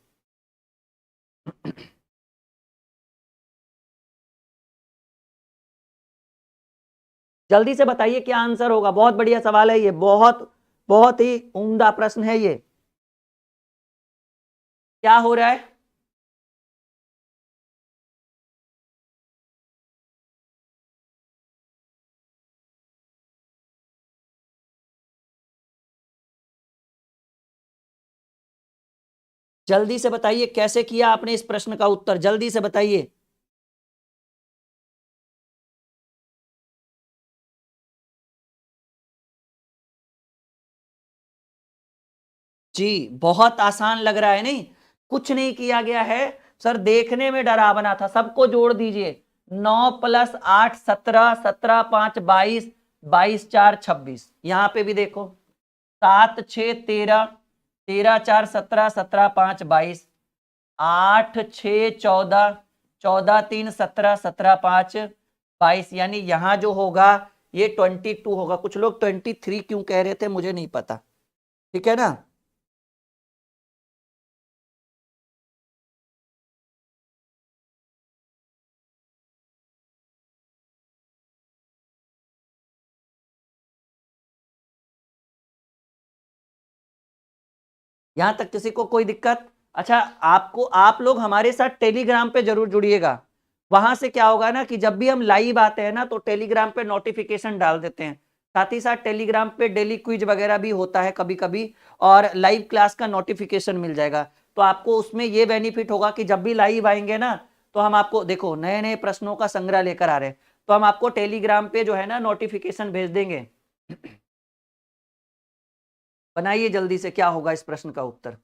जल्दी से बताइए क्या आंसर होगा। बहुत बढ़िया सवाल है ये, बहुत बहुत ही उम्दा प्रश्न है ये। क्या हो रहा है? जल्दी से बताइए कैसे किया आपने इस प्रश्न का उत्तर, जल्दी से बताइए। जी, बहुत आसान लग रहा है नहीं? कुछ नहीं किया गया है सर, देखने में डरावना था। सबको जोड़ दीजिए, 9 + 8 17, 17 5 22, 22 4 26। यहां पे भी देखो 7 6 13, 13 4 17, 17 5 22, 8 6 14, 14 3 17, 17 5 22। यानी यहां जो होगा ये 22 होगा। कुछ लोग 23 क्यों कह रहे थे मुझे नहीं पता, ठीक है ना। यहां तक किसी को कोई दिक्कत? अच्छा, आपको आप लोग हमारे साथ टेलीग्राम पे जरूर जुड़िएगा। वहां से क्या होगा ना कि जब भी हम लाइव आते हैं ना तो टेलीग्राम पे नोटिफिकेशन डाल देते हैं। साथ ही साथ टेलीग्राम पे डेली क्विज वगैरह भी होता है कभी कभी, और लाइव क्लास का नोटिफिकेशन मिल जाएगा। तो आपको उसमें ये बेनिफिट होगा कि जब भी लाइव आएंगे ना तो हम आपको, देखो नए नए प्रश्नों का संग्रह लेकर आ रहे हैं, तो हम आपको टेलीग्राम पे जो है ना नोटिफिकेशन भेज देंगे। बनाइए जल्दी से, क्या होगा इस प्रश्न का उत्तर।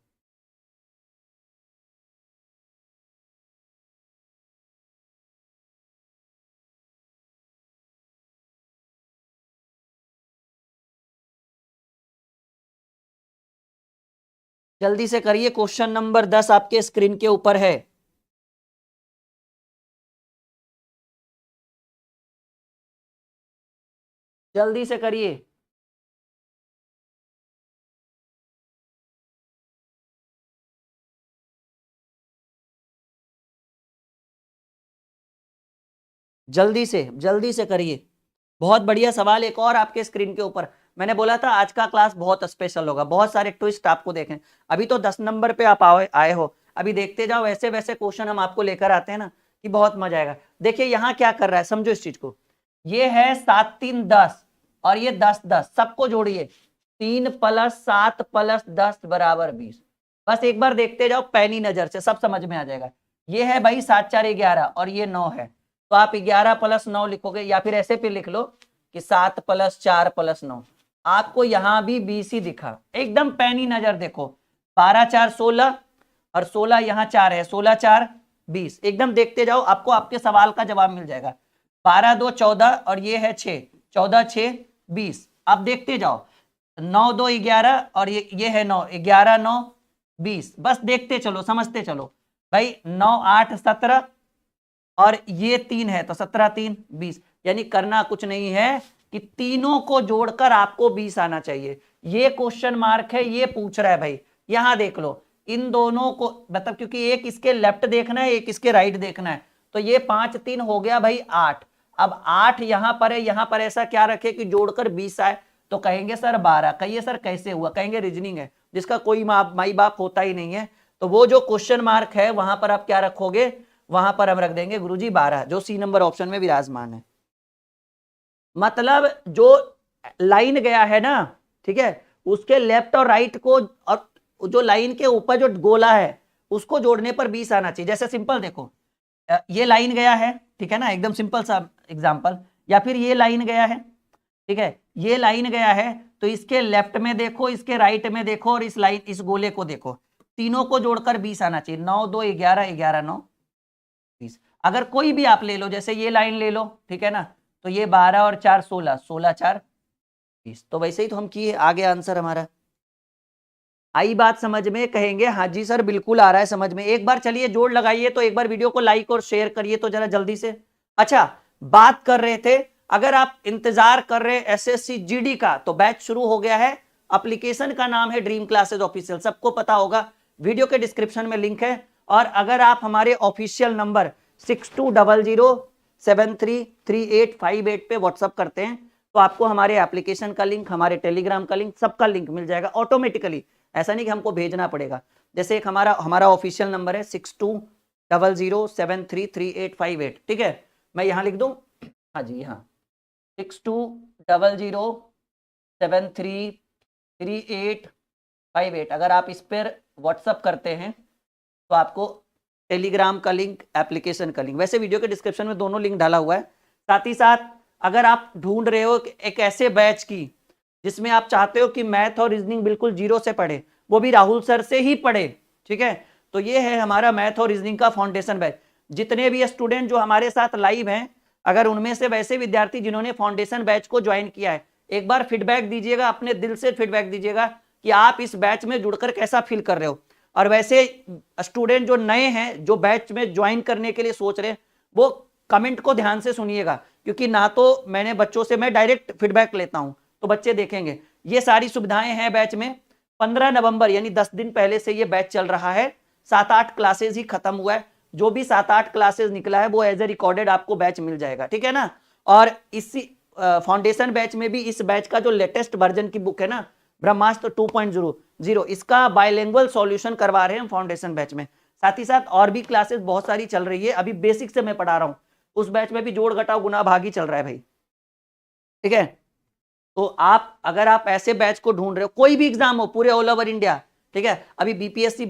जल्दी से करिए, क्वेश्चन नंबर 10 आपके स्क्रीन के ऊपर है। जल्दी से करिए। जल्दी से करिए। बहुत बढ़िया सवाल, एक और आपके स्क्रीन के ऊपर। मैंने बोला था आज का क्लास बहुत स्पेशल होगा, बहुत सारे ट्विस्ट आपको देखें। अभी तो 10 नंबर पे आप आए हो, अभी देखते जाओ वैसे वैसे क्वेश्चन हम आपको लेकर आते हैं ना कि बहुत मजा आएगा। देखिए यहाँ क्या कर रहा है, समझो इस चीज को। ये है 7 3 10 और ये 10 10, सबको जोड़िए। 3 + 7 + 10 = 20। बस एक बार देखते जाओ पैनी नजर से, सब समझ में आ जाएगा। ये है भाई 7 4 11 और ये 9 है, तो आप 11 + 9 लिखोगे, या फिर ऐसे भी लिख लो कि 7 + 4 + 9। आपको यहां भी 20 ही दिखा, एकदम पैनी नजर देखो। 12 4 16 और 16 यहाँ 4 है, 16 4 20। एकदम देखते जाओ, आपको आपके सवाल का जवाब मिल जाएगा। 12 2 14 और ये है 6, 14 6 20। अब देखते जाओ, 9 2 11 और ये है 9, 11 9 20। बस देखते चलो, समझते चलो भाई। 9 8 17 और ये 3 है तो 17 3 20। यानी करना कुछ नहीं है कि तीनों को जोड़कर आपको 20 आना चाहिए। ये क्वेश्चन मार्क है, ये पूछ रहा है भाई। यहां देख लो, इन दोनों को मतलब, क्योंकि एक इसके लेफ्ट देखना है एक इसके राइट देखना है, तो ये 5 3 हो गया भाई 8। अब 8 यहां पर है, यहां पर ऐसा क्या रखे कि जोड़कर 20 आए, तो कहेंगे सर 12। कहिए सर कैसे हुआ, कहेंगे रीजनिंग है, जिसका कोई माई बाप होता ही नहीं है। तो वो जो क्वेश्चन मार्क है वहां पर आप क्या रखोगे, वहां पर हम रख देंगे गुरुजी 12, जो सी नंबर ऑप्शन में विराजमान है। मतलब जो लाइन गया है ना, ठीक है, उसके लेफ्ट और राइट को, और जो लाइन के ऊपर जो गोला है उसको जोड़ने पर 20 आना चाहिए। जैसे सिंपल देखो, ये लाइन गया है, ठीक है ना, एकदम सिंपल सा एग्जांपल। या फिर ये लाइन गया है, ठीक है, ये लाइन गया है, तो इसके लेफ्ट में देखो, इसके राइट में देखो, और इस लाइन इस गोले को देखो, तीनों को जोड़कर 20 आना चाहिए। 9 2 11, 11 9 20। अगर कोई भी आप ले लो, जैसे ये लाइन ले लो, ठीक है ना, तो ये 12 और 4 16, 16 4 20। तो वैसे ही तो हम किए, आ गया आंसर हमारा। आई बात समझ में? कहेंगे हाँ जी सर बिल्कुल आ रहा है समझ में। एक बार चलिए जोड़ लगाइए, तो एक बार वीडियो को लाइक और शेयर करिए तो जरा जल्दी से। अच्छा, बात कर रहे थे, अगर आप इंतजार कर रहे हैं एसएससी जीडी का, तो बैच शुरू हो गया है। एप्लीकेशन का नाम है ड्रीम क्लासेस ऑफिशियल, सबको पता होगा, वीडियो के डिस्क्रिप्शन में लिंक है। और अगर आप हमारे ऑफिशियल नंबर 6200733858 पे व्हाट्सअप करते हैं, तो आपको हमारे एप्लीकेशन का लिंक, हमारे टेलीग्राम का लिंक, सबका लिंक मिल जाएगा ऑटोमेटिकली। ऐसा नहीं कि हमको भेजना पड़ेगा। जैसे एक हमारा ऑफिशियल नंबर है 6200733858, ठीक है, मैं यहां लिख दूं, हाँ जी, यहाँ 6200733858। अगर आप इस पर व्हाट्सअप करते हैं तो आपको टेलीग्राम का लिंक, एप्लीकेशन का लिंक, वैसे वीडियो के डिस्क्रिप्शन में दोनों लिंक डाला हुआ है। साथ ही साथ अगर आप ढूंढ रहे हो एक ऐसे बैच की जिसमें आप चाहते हो कि मैथ और रीजनिंग बिल्कुल जीरो से पढ़े, वो भी राहुल सर से ही पढ़े, ठीक है, तो ये है हमारा मैथ और रीजनिंग का फाउंडेशन बैच। जितने भी स्टूडेंट जो हमारे साथ लाइव हैं, अगर उनमें से वैसे विद्यार्थी जिन्होंने फाउंडेशन बैच को ज्वाइन किया है, एक बार फीडबैक दीजिएगा, अपने दिल से फीडबैक दीजिएगा कि आप इस बैच में जुड़कर कैसा फील कर रहे हो। और वैसे स्टूडेंट जो नए हैं, जो बैच में ज्वाइन करने के लिए सोच रहे हैं, वो कमेंट को ध्यान से सुनिएगा, क्योंकि ना तो मैंने बच्चों से, मैं डायरेक्ट फीडबैक लेता हूं, तो बच्चे देखेंगे। ये सारी सुविधाएं हैं बैच में। 15 नवंबर यानी 10 दिन पहले से ये बैच चल रहा है। 7-8 क्लासेज ही खत्म हुआ है, जो भी 7-8 क्लासेज निकला है वो एज ए रिकॉर्डेड आपको बैच मिल जाएगा, ठीक है ना। और इसी फाउंडेशन बैच में भी इस बैच का जो लेटेस्ट वर्जन की बुक है ना, ब्रह्मास्त्र 2.0, इसका बायलिंगुअल सॉल्यूशन करवा रहे हैं फाउंडेशन बैच में। साथ ही साथ और भी क्लासेस बहुत सारी चल रही है, अभी बेसिक से मैं पढ़ा रहा हूं, उस बैच में भी जोड़ घटाव गुना भाग ही चल रहा है भाई, ठीक है। तो आप, अगर आप ऐसे बैच को ढूंढ रहे हो, कोई भी एग्जाम हो पूरे ऑल ओवर इंडिया, ठीक है, अभी बीपीएससी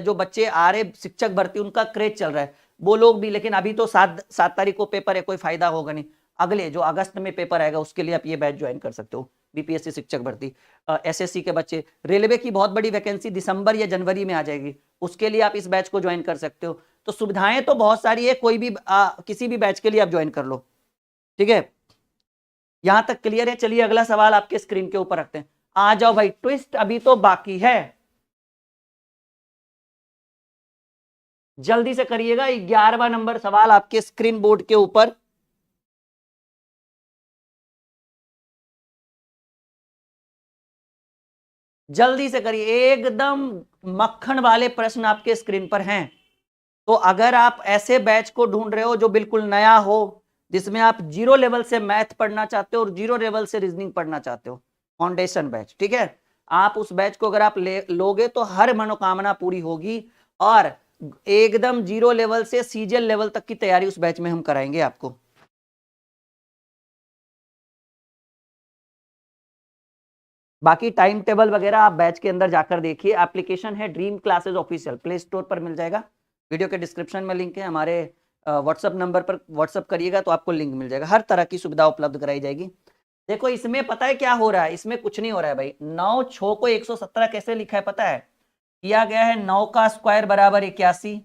जो बच्चे आ रहे शिक्षक भर्ती, उनका क्रेज चल रहा है, वो लोग भी, लेकिन अभी तो 7 तारीख को पेपर है, कोई फायदा होगा नहीं। अगले जो अगस्त में पेपर आएगा उसके लिए आप ये बैच ज्वाइन कर सकते हो, बीपीएससी शिक्षक भर्ती। एसएससी के बच्चे, रेलवे की बहुत बड़ी वैकेंसी दिसंबर या जनवरी में आ जाएगी, उसके लिए आप इस बैच को ज्वाइन कर सकते हो। तो सुविधाएं तो बहुत सारी है, कोई भी किसी भी बैच के लिए आप ज्वाइन कर लो, ठीक है। यहां तक क्लियर है? चलिए अगला सवाल आपके स्क्रीन के ऊपर रखते हैं। आ जाओ भाई, ट्विस्ट अभी तो बाकी है, जल्दी से करिएगा। 11वां नंबर सवाल आपके स्क्रीन बोर्ड के ऊपर, जल्दी से करिए, एकदम मक्खन वाले प्रश्न आपके स्क्रीन पर हैं। तो अगर आप ऐसे बैच को ढूंढ रहे हो जो बिल्कुल नया हो, जिसमें आप 0 लेवल से मैथ पढ़ना चाहते हो और 0 लेवल से रीजनिंग पढ़ना चाहते हो, फाउंडेशन बैच, ठीक है, आप उस बैच को अगर आप लोगे तो हर मनोकामना पूरी होगी। और एकदम 0 लेवल से सीजीएल लेवल तक की तैयारी उस बैच में हम कराएंगे आपको। बाकी टाइम टेबल वगैरह आप बैच के अंदर जाकर देखिए। एप्लीकेशन है dream classes official, play store पर मिल जाएगा, वीडियो के डिस्क्रिप्शन में लिंक है। हमारे व्हाट्सअप नंबर पर व्हाट्सअप करिएगा तो आपको लिंक मिल जाएगा, हर तरह की सुविधा उपलब्ध कराई जाएगी। देखो इसमें पता है क्या हो रहा है, इसमें कुछ नहीं हो रहा है भाई। 9 6 को 117 कैसे लिखा है पता है? किया गया है 9 का स्क्वायर बराबर 81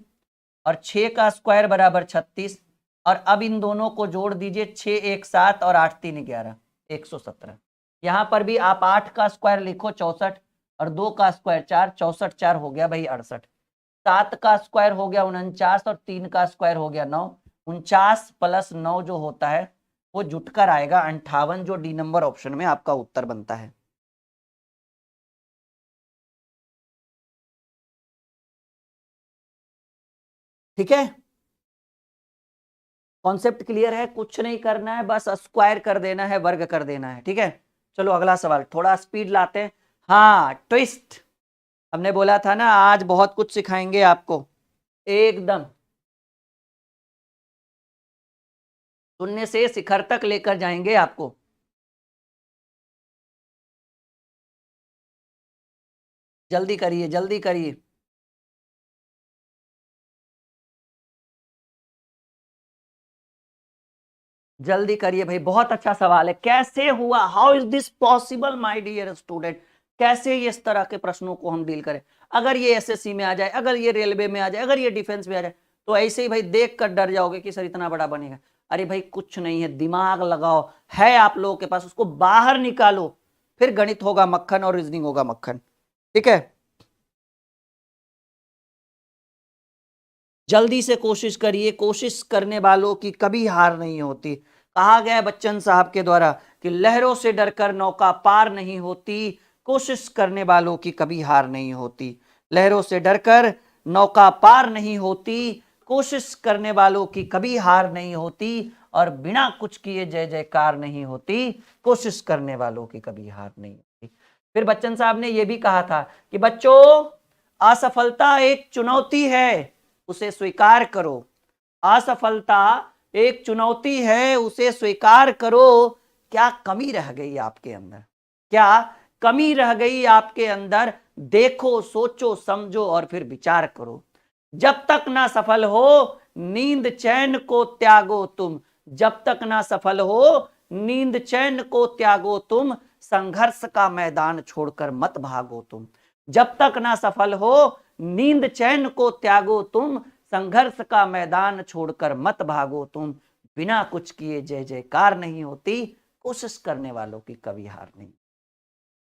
और 6 का स्क्वायर बराबर 36, और अब इन दोनों को जोड़ दीजिए, 6 1 7 और 8 3 11, 117। यहां पर भी आप 8 का स्क्वायर लिखो 64, और 2 का स्क्वायर 4, 64 4 हो गया भाई 68। 7 का स्क्वायर हो गया 49 और 3 का स्क्वायर हो गया 9। 49 प्लस 9 जो होता है वो जुटकर आएगा 58, जो डी नंबर ऑप्शन में आपका उत्तर बनता है। ठीक है, कॉन्सेप्ट क्लियर है? कुछ नहीं करना है, बस स्क्वायर कर देना है, वर्ग कर देना है, ठीक है। चलो अगला सवाल, थोड़ा स्पीड लाते हैं। हाँ, ट्विस्ट, हमने बोला था ना आज बहुत कुछ सिखाएंगे आपको, एकदम शून्य से शिखर तक लेकर जाएंगे आपको। जल्दी करिए, जल्दी करिए, जल्दी करिए भाई। बहुत अच्छा सवाल है, कैसे हुआ, how is this possible my dear student, कैसे ये इस तरह के प्रश्नों को हम डील करें। अगर ये एसएससी में आ जाए, अगर ये रेलवे में आ जाए, अगर ये डिफेंस में आ जाए, तो ऐसे ही भाई देख कर डर जाओगे कि सर इतना बड़ा बनेगा। अरे भाई कुछ नहीं है, दिमाग लगाओ, है आप लोगों के पास, उसको बाहर निकालो, फिर गणित होगा मक्खन और रीजनिंग होगा मक्खन, ठीक है। जल्दी से कोशिश करिए, कोशिश करने वालों की कभी हार नहीं होती। कहा गया है बच्चन साहब के द्वारा कि लहरों से डरकर नौका पार नहीं होती, कोशिश करने वालों की कभी हार नहीं होती। लहरों से डरकर नौका पार नहीं होती, कोशिश करने वालों की कभी हार नहीं होती, और बिना कुछ किए जय जयकार नहीं होती, कोशिश करने वालों की कभी हार नहीं होती। फिर बच्चन साहब ने यह भी कहा था कि बच्चों, असफलता एक चुनौती है, उसे स्वीकार करो। असफलता एक चुनौती है, उसे स्वीकार करो। क्या कमी रह गई आपके अंदर? क्या कमी रह गई आपके अंदर? देखो, सोचो, समझो और फिर विचार करो। जब तक ना सफल हो, नींद चैन को त्यागो तुम। जब तक ना सफल हो, नींद चैन को त्यागो तुम। संघर्ष का मैदान छोड़कर मत भागो तुम। जब तक ना सफल हो, नींद चैन को त्यागो तुम। संघर्ष का मैदान छोड़कर मत भागो तुम। बिना कुछ किए जय जयकार नहीं होती, कोशिश करने वालों की कभी हार नहीं।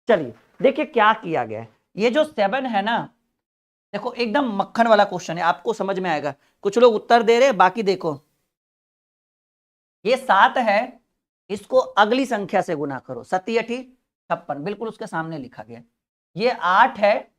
चलिए देखिए क्या किया गया है। ये जो 7 है ना, देखो एकदम मक्खन वाला क्वेश्चन है, आपको समझ में आएगा। कुछ लोग उत्तर दे रहे, बाकी देखो। ये 7 है, इसको अगली संख्या से गुना करो। 7 8 56, बिल्कुल उसके सामने लिखा गया। ये 8 है,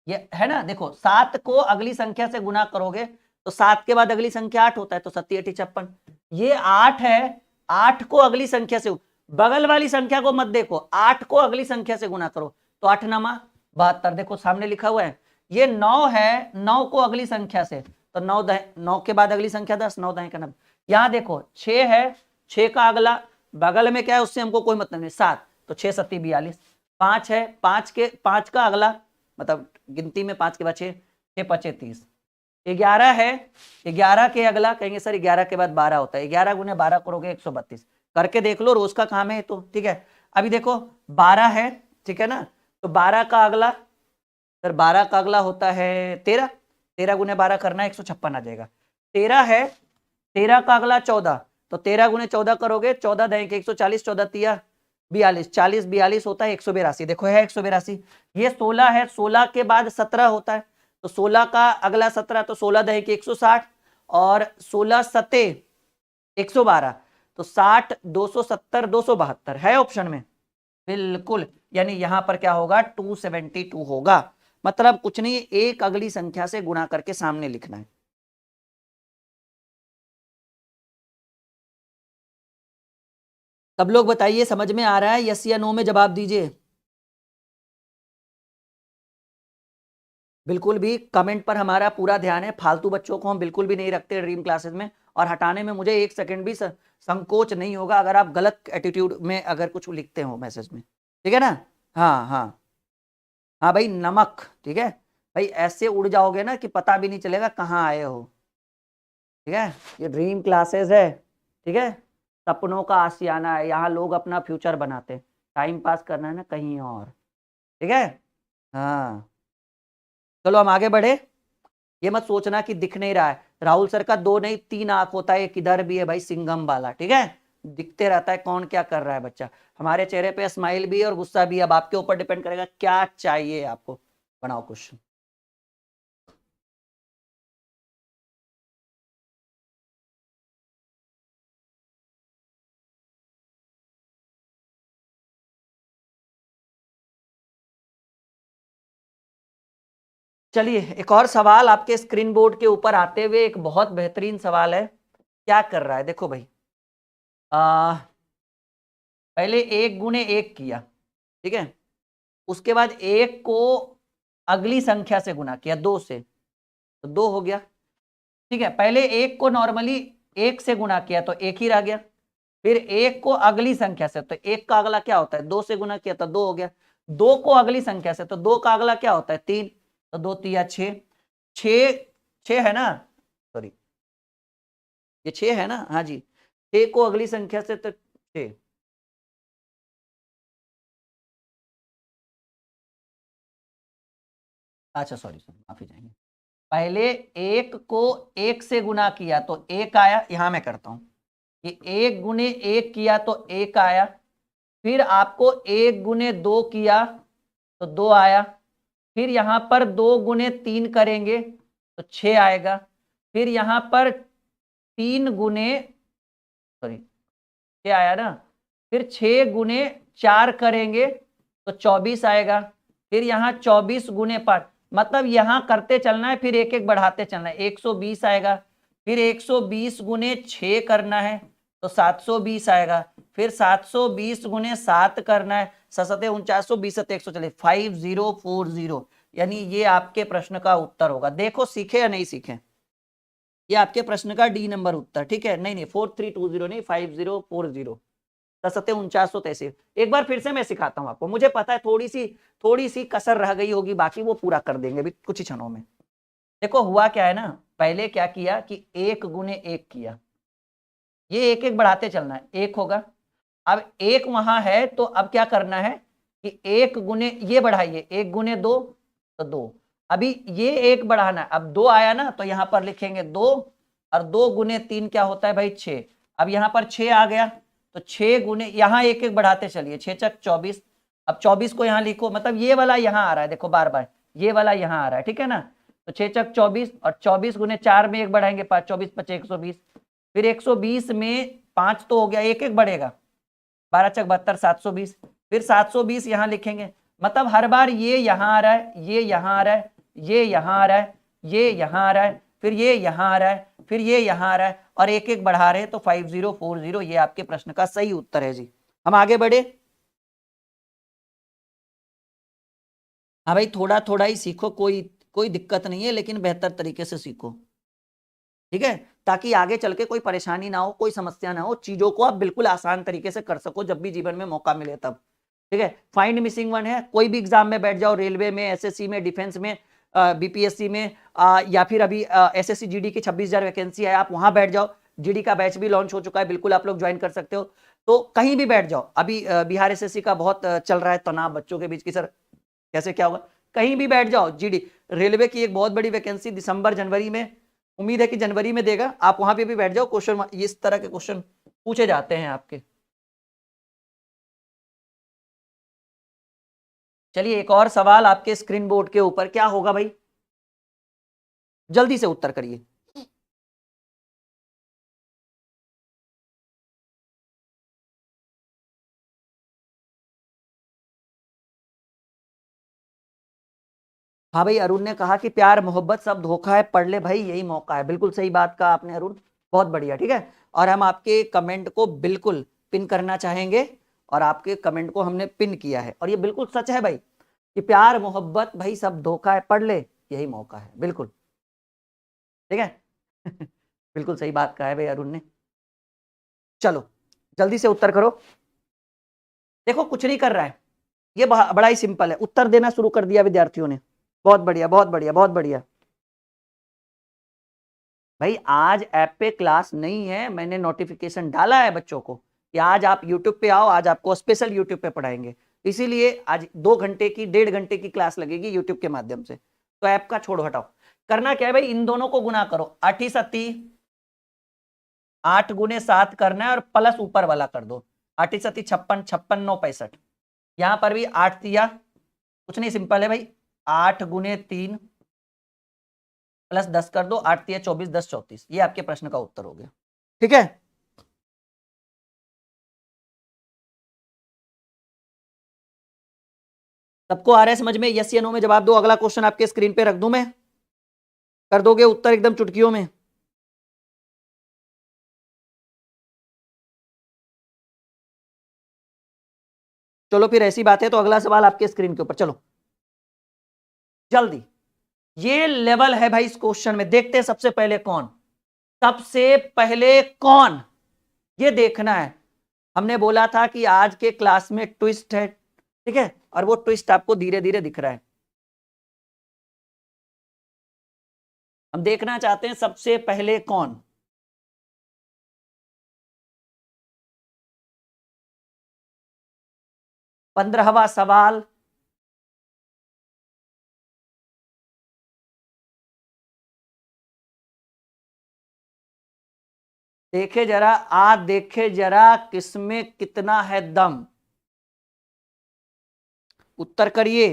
ये है ना। देखो 7 को अगली संख्या से गुना करोगे तो 7 के बाद अगली संख्या 8 होता है, तो 7 8 56। ये 8 है, 8 को अगली संख्या से, बगल वाली संख्या को मत देखो, 8 को अगली संख्या से गुना करो तो 8 9 72, देखो सामने लिखा हुआ है। ये 9 है, 9 को अगली संख्या से, तो 9 के बाद अगली संख्या 10, 9 10 का 90। यहां देखो 6 है, 6 का अगला बगल में क्या है उससे हमको कोई मतलब नहीं, 7, तो 6 7 42। 5 है, 5 का अगला मतलब गिनती में 5 के बाद 6, 6 5 30। 11 है, 11 के अगला कहेंगे सर 11 के बाद 12 होता है, 11 गुने 12 करोगे 132। करके देख लो, रोज का काम है तो ठीक है। अभी देखो 12 है, ठीक है ना, तो 12 का अगला, सर 12 का अगला होता है 13, 13 गुने 12 करना 156 आ जाएगा। 13 है, 13 का अगला 14, तो 13 गुने 14 करोगे 14 देंगे 140, 14 तिया 42, 40 42 होता है 182। देखो है 182। ये 16 है, 16 के बाद 17 होता है, तो 16 का अगला 17, तो 16 देंगे 160, और 16 सते 112, तो 60 270 272 है ऑप्शन में, बिल्कुल। यानी यहां पर क्या होगा, 272 होगा। मतलब कुछ नहीं, एक अगली संख्या से गुणा करके सामने लिखना है। सब लोग बताइए समझ में आ रहा है? यस या नो में जवाब दीजिए। बिल्कुल भी कमेंट पर हमारा पूरा ध्यान है, फालतू बच्चों को हम बिल्कुल भी नहीं रखते ड्रीम क्लासेस में, और हटाने में मुझे 1 सेकंड भी संकोच नहीं होगा अगर आप गलत एटीट्यूड में अगर कुछ लिखते हो मैसेज में, ठीक है ना। हाँ हाँ हाँ भाई, नमक, ठीक है भाई, ऐसे उड़ जाओगे ना कि पता भी नहीं चलेगा कहाँ आए हो, ठीक है। ये ड्रीम क्लासेस है, ठीक है, सपनों का आशियाना है, यहाँ लोग अपना फ्यूचर बनाते हैं, टाइम पास करना है ना कहीं और, ठीक है। हाँ चलो हम आगे बढ़े। ये मत सोचना कि दिख नहीं रहा है, राहुल सर का 2 नहीं 3 आंख होता है, एक इधर भी है भाई सिंघम वाला, ठीक है, दिखते रहता है कौन क्या कर रहा है बच्चा। हमारे चेहरे पे स्माइल भी है और गुस्सा भी है, अब आपके ऊपर डिपेंड करेगा क्या चाहिए आपको। बनाओ क्वेश्चन। चलिए एक और सवाल आपके स्क्रीन बोर्ड के ऊपर आते हुए, एक बहुत बेहतरीन सवाल है। क्या कर रहा है देखो भाई, पहले 1 गुने 1 किया, ठीक है, उसके बाद 1 को अगली संख्या से गुना किया 2 से, तो 2 हो गया, ठीक है। पहले 1 को नॉर्मली 1 से गुना किया तो 1 ही रह गया, फिर 1 को अगली संख्या से, तो 1 का अगला क्या होता है, 2 से गुना किया तो 2 हो गया। 2 को अगली संख्या से, तो 2 का अगला क्या होता है 3, तो 2 तिया 6, 6 है ना, सॉरी ये 6 है ना, हाँ जी, 6 को अगली संख्या से तो 6, अच्छा सॉरी सॉरी माफी चाहेंगे। पहले 1 को 1 से गुना किया तो 1 आया, यहां मैं करता हूं कि 1 गुने 1 किया तो 1 आया, फिर आपको 1 गुने 2 किया तो 2 आया, फिर यहां पर 2 गुने 3 करेंगे तो 6 आएगा, फिर यहां पर 3 गुने, सॉरी 6 आया ना, फिर 6 गुने 4 करेंगे तो 24 आएगा। फिर यहाँ 24 गुने 5, मतलब यहां करते चलना है, फिर एक एक बढ़ाते चलना है, 120 आएगा। फिर 120 गुने 6 करना है तो 720 आएगा। फिर 720 गुने 7 करना है, 7 4920 140, 5040, यानी ये आपके प्रश्न का उत्तर होगा। देखो सीखे या नहीं सीखे, ये आपके प्रश्न का डी नंबर उत्तर, ठीक है। नहीं 4320 नहीं, 5040, 49 एक बार फिर से मैं सिखाता हूं आपको, मुझे पता है थोड़ी सी कसर रह गई होगी, बाकी वो पूरा कर देंगे भी कुछ ही क्षणों में। देखो हुआ क्या है ना, पहले क्या किया कि 1 गुने 1 किया, ये एक एक बढ़ाते चलना है, 1 होगा। अब 1 वहां है तो अब क्या करना है कि 1 गुने ये बढ़ाइए, 1 गुने 2 तो 2, अभी ये 1 बढ़ाना है, अब 2 आया ना तो यहां पर लिखेंगे 2, और 2 गुने 3 क्या होता है भाई 6। अब यहां पर 6 आ गया तो 6 गुने, यहां एक एक बढ़ाते चलिए, 6 चक 24, अब 24 को यहां लिखो, मतलब ये वाला यहां आ रहा है, देखो बार बार ये वाला यहां आ रहा है, ठीक है ना। तो 6 चक 24, और 24 गुने 4 में एक बढ़ाएंगे 5, 24 5 120, फिर 120 में 5 तो हो गया, एक एक बढ़ेगा, 12 चक 72, 720, फिर 720 यहां लिखेंगे, मतलब हर बार ये यहां आ रहा है, ये यहां आ रहा है, ये यहां आ रहा है, ये यहां आ रहा है, फिर ये यहां आ रहा है, फिर ये यहां आ रहा है, और एक एक बढ़ा रहे हैं, तो 5040 ये आपके प्रश्न का सही उत्तर है जी। हम आगे बढ़े। हाँ भाई थोड़ा थोड़ा ही सीखो, कोई कोई दिक्कत नहीं है, लेकिन बेहतर तरीके से सीखो, ठीक है, ताकि आगे चल के कोई परेशानी ना हो, कोई समस्या ना हो, चीजों को आप बिल्कुल आसान तरीके से कर सको जब भी जीवन में मौका मिले तब, ठीक है। फाइंड मिसिंग वन है, कोई भी एग्जाम में बैठ जाओ, रेलवे में, एसएससी में, डिफेंस में, बीपीएससी में, या फिर अभी एसएससी जीडी की 26,000 वैकेंसी है, आप वहां बैठ जाओ, जीडी का बैच भी लॉन्च हो चुका है, बिल्कुल आप लोग ज्वाइन कर सकते हो। तो कहीं भी बैठ जाओ, अभी बिहार एसएससी का बहुत चल रहा है तनाव बच्चों के बीच की, सर कैसे क्या होगा, कहीं भी बैठ जाओ, जीडी रेलवे की एक बहुत बड़ी वैकेंसी दिसंबर जनवरी में, उम्मीद है कि जनवरी में देगा, आप वहां पे भी बैठ जाओ, क्वेश्चन इस तरह के क्वेश्चन पूछे जाते हैं आपके। चलिए एक और सवाल आपके स्क्रीन बोर्ड के ऊपर, क्या होगा भाई, जल्दी से उत्तर करिए। हाँ भाई, अरुण ने कहा कि प्यार मोहब्बत सब धोखा है, पढ़ ले भाई यही मौका है, बिल्कुल सही बात कहा आपने अरुण, बहुत बढ़िया, ठीक है। और हम आपके कमेंट को बिल्कुल पिन करना चाहेंगे, और आपके कमेंट को हमने पिन किया है, और ये बिल्कुल सच है भाई कि प्यार मोहब्बत भाई सब धोखा है, पढ़ ले यही मौका है, बिल्कुल ठीक है। बिल्कुल सही बात कहा है भाई अरुण ने। चलो जल्दी से उत्तर करो। देखो कुछ नहीं कर रहा है, ये बड़ा ही सिंपल है, उत्तर देना शुरू कर दिया विद्यार्थियों ने, बहुत बढ़िया बहुत बढ़िया बहुत बढ़िया। भाई आज ऐप पे क्लास नहीं है, मैंने नोटिफिकेशन डाला है बच्चों को कि आज आप यूट्यूब पे आओ, आज आपको स्पेशल यूट्यूब पे पढ़ाएंगे, इसीलिए आज 2 घंटे की 1.5 घंटे की क्लास लगेगी यूट्यूब के माध्यम से। तो ऐप का छोड़ो हटाओ, करना क्या है भाई, इन दोनों को गुना करो, 8 सत्ती 8 गुने 7 करना है, और प्लस ऊपर वाला कर दो, 8 सत्ती 56, 56 9 65, यहां पर भी 8 दिया, कुछ नहीं सिंपल है भाई, 8 गुने 3 प्लस 10 कर दो, 8 तिया 24 10 34, ये आपके प्रश्न का उत्तर हो गया, ठीक है। सबको आ रहा है समझ में, यस या नो में जवाब दो, अगला क्वेश्चन आपके स्क्रीन पे रख दूं मैं, कर दोगे उत्तर एकदम चुटकियों में। चलो फिर ऐसी बात है तो अगला सवाल आपके स्क्रीन के ऊपर, चलो जल्दी, ये लेवल है भाई इस क्वेश्चन में, देखते हैं सबसे पहले कौन, सबसे पहले कौन, ये देखना है। हमने बोला था कि आज के क्लास में ट्विस्ट है, ठीक है, और वो ट्विस्ट आपको धीरे धीरे दिख रहा है। हम देखना चाहते हैं सबसे पहले कौन, 15वां सवाल, देखे जरा, देखे जरा किसमें कितना है दम, उत्तर करिए।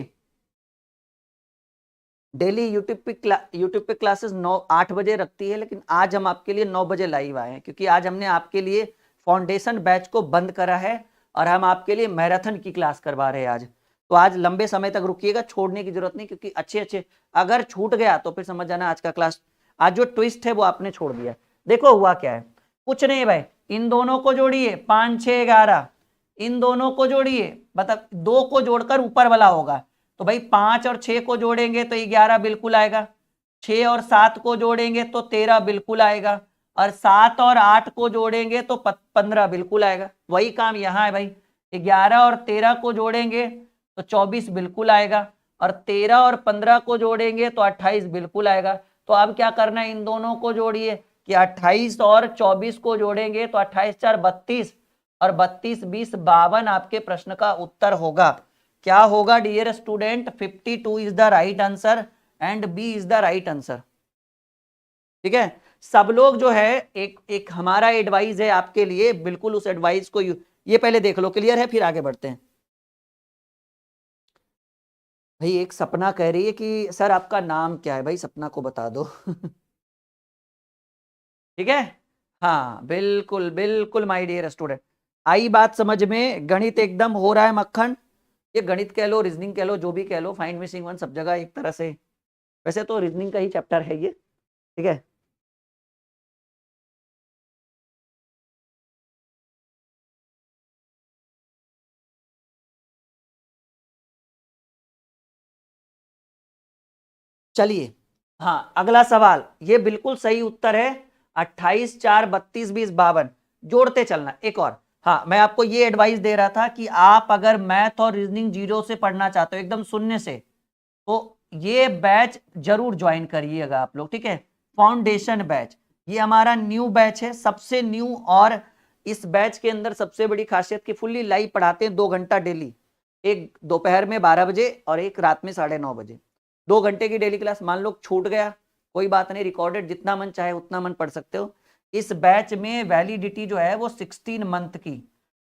डेली यूट्यूब पे क्लासेस 8 बजे रखती है, लेकिन आज हम आपके लिए 9 बजे लाइव आए हैं, क्योंकि आज हमने आपके लिए फाउंडेशन बैच को बंद करा है और हम आपके लिए मैराथन की क्लास करवा रहे हैं आज। तो आज लंबे समय तक रुकिएगा, छोड़ने की जरूरत नहीं, क्योंकि अच्छे अगर छूट गया तो फिर समझ जाना आज का क्लास, आज जो ट्विस्ट है वो आपने छोड़ दिया। देखो हुआ क्या है, कुछ नहीं भाई, इन दोनों को जोड़िए, 5 6 11, इन दोनों को जोड़िए, मतलब 2 को जोड़कर ऊपर वाला होगा, तो भाई 5 और 6 को जोड़ेंगे तो 11 बिल्कुल आएगा, 6 और 7 को जोड़ेंगे तो 13 बिल्कुल आएगा, और 7 और 8 को जोड़ेंगे तो 15 बिल्कुल आएगा। वही काम यहाँ है भाई, 11 और 13 को जोड़ेंगे तो 24 बिल्कुल आएगा, और 13 और 15 को जोड़ेंगे तो 28 बिल्कुल आएगा। तो अब क्या करना है, इन दोनों को जोड़िए कि 28 और 24 को जोड़ेंगे तो 28 4 32, और 32 20 52 आपके प्रश्न का उत्तर होगा। क्या होगा dear student, 52 is the right answer and B is the right answer. ठीक है, सब लोग जो है एक हमारा एडवाइस है आपके लिए, बिल्कुल उस एडवाइस को ये पहले देख लो, क्लियर है, फिर आगे बढ़ते हैं। भाई एक सपना कह रही है कि सर आपका नाम क्या है, भाई सपना को बता दो। ठीक है, हाँ बिल्कुल बिल्कुल माय डियर स्टूडेंट, आई बात समझ में, गणित एकदम हो रहा है मक्खन, ये गणित कह लो, रीजनिंग कह लो, जो भी कह लो, फाइंड मिसिंग वन सब जगह एक तरह से, वैसे तो रीजनिंग का ही चैप्टर है ये। ठीक है, चलिए, हाँ अगला सवाल, ये बिल्कुल सही उत्तर है, 28 4 32 20 52, जोड़ते चलना। एक और, हाँ मैं आपको ये एडवाइस दे रहा था कि आप अगर मैथ और रीजनिंग जीरो से पढ़ना चाहते हो, एकदम शून्य से, तो ये बैच जरूर ज्वाइन करिएगा आप लोग। ठीक है, फाउंडेशन बैच, ये हमारा न्यू बैच है, सबसे न्यू, और इस बैच के अंदर सबसे बड़ी खासियत कि फुल्ली लाइव पढ़ाते हैं, 2 घंटा डेली, एक दोपहर में 12 बजे और एक रात में 9:30 बजे, 2 घंटे की डेली क्लास। मान लो छूट गया कोई बात नहीं, रिकॉर्डेड जितना मन चाहे उतना मन पढ़ सकते हो। इस बैच में वैलिडिटी जो है वो 16 मंथ की,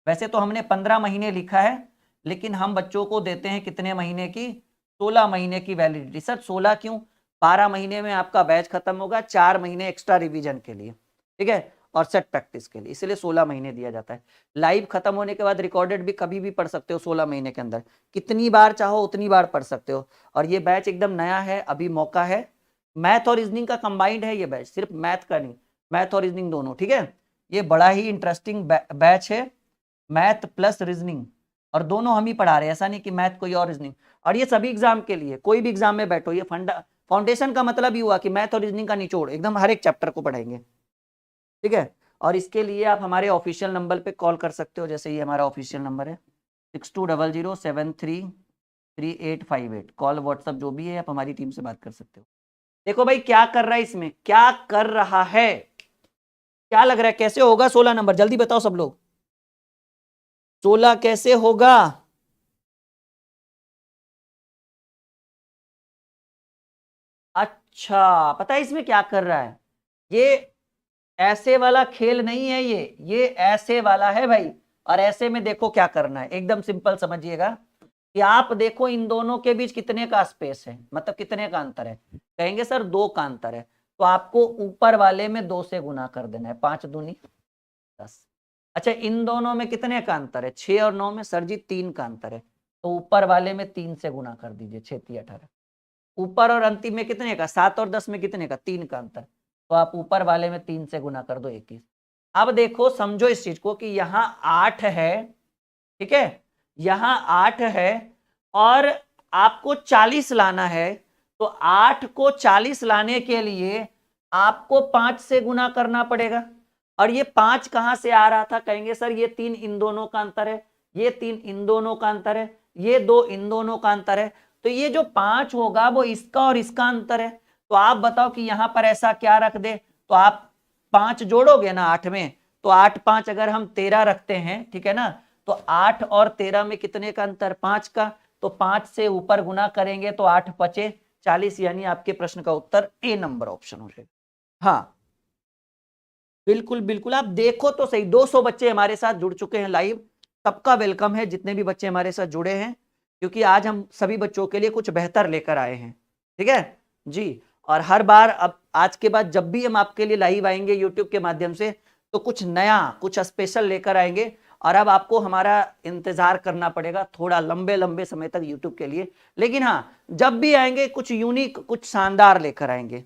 वैसे तो हमने 15 महीने लिखा है, लेकिन हम बच्चों को देते हैं कितने महीने की, 16 महीने की वैलिडिटी। सर 16 क्यों, 12 महीने में आपका बैच खत्म होगा, 4 महीने एक्स्ट्रा रिवीजन के लिए, ठीक है, और सेट प्रैक्टिस के लिए, इसलिए 16 महीने दिया जाता है। लाइव खत्म होने के बाद रिकॉर्डेड भी कभी भी पढ़ सकते हो, 16 महीने के अंदर कितनी बार चाहो उतनी बार पढ़ सकते हो। और ये बैच एकदम नया है, अभी मौका है, मैथ और रीजनिंग का कंबाइंड है ये बैच, सिर्फ मैथ का नहीं, मैथ और रीजनिंग दोनों। ठीक है, ये बड़ा ही इंटरेस्टिंग बैच है, मैथ प्लस रीजनिंग, और दोनों हम ही पढ़ा रहे हैं, ऐसा नहीं कि मैथ कोई और रीजनिंग। और ये सभी एग्जाम के लिए, कोई भी एग्जाम में बैठो, ये फाउंडेशन का मतलब ही हुआ कि मैथ और रीजनिंग का निचोड़ एकदम हर एक चैप्टर को पढ़ाएंगे। ठीक है, और इसके लिए आप हमारे ऑफिशियल नंबर पे कॉल कर सकते हो, जैसे ये हमारा ऑफिशियल नंबर है 6200733858, कॉल व्हाट्सअप जो भी है, आप हमारी टीम से बात कर सकते हो। देखो भाई क्या कर रहा है इसमें, क्या कर रहा है, क्या लग रहा है कैसे होगा 16 नंबर, जल्दी बताओ सब लोग, 16 कैसे होगा। अच्छा पता है इसमें क्या कर रहा है, ये ऐसे वाला खेल नहीं है, ये ऐसे वाला है भाई। और ऐसे में देखो क्या करना है, एकदम सिंपल समझिएगा कि आप देखो इन दोनों के बीच कितने का स्पेस है, मतलब कितने का अंतर है, कहेंगे सर 2 का अंतर है, तो आपको ऊपर वाले में 2 से गुना कर देना है, 5 दूनी 10। अच्छा इन दोनों में कितने का अंतर है, 6 और 9 में, सर जी 3 का अंतर है, तो ऊपर वाले में 3 से गुना कर दीजिए, 6 3 18। ऊपर और अंतिम में कितने का, 7 और 10 में कितने का, 3 का अंतर, तो आप ऊपर वाले में 3 से गुना कर दो, 21। अब देखो समझो इस चीज को कि यहाँ 8 है, ठीक है, यहाँ 8 है, और आपको 40 लाना है, तो 8 को 40 लाने के लिए आपको 5 से गुना करना पड़ेगा। और ये 5 कहां से आ रहा था, कहेंगे सर ये 3 इन दोनों का अंतर है, ये 3 इन दोनों का अंतर है, ये 2 इन दोनों का अंतर है, तो ये जो 5 होगा वो इसका और इसका अंतर है। तो आप बताओ कि यहां पर ऐसा क्या रख दे, तो आप 5 जोड़ोगे ना 8 में, तो 8 5 अगर हम 13 रखते हैं, ठीक है ना, तो 8 और 13 में कितने का अंतर, 5 का, तो 5 से ऊपर गुना करेंगे तो 8 5 40, यानी आपके प्रश्न का उत्तर ए नंबर ऑप्शन हो जाएगा। हाँ बिल्कुल बिल्कुल, आप देखो तो सही, 200 बच्चे हमारे साथ जुड़ चुके हैं लाइव, सबका वेलकम है जितने भी बच्चे हमारे साथ जुड़े हैं, क्योंकि आज हम सभी बच्चों के लिए कुछ बेहतर लेकर आए हैं। ठीक है जी। और हर बार अब आज के बाद जब भी हम आपके लिए लाइव आएंगे यूट्यूब के माध्यम से तो कुछ नया कुछ स्पेशल लेकर आएंगे। और अब आपको हमारा इंतजार करना पड़ेगा थोड़ा लंबे लंबे समय तक यूट्यूब के लिए, लेकिन हाँ जब भी आएंगे कुछ यूनिक कुछ शानदार लेकर आएंगे।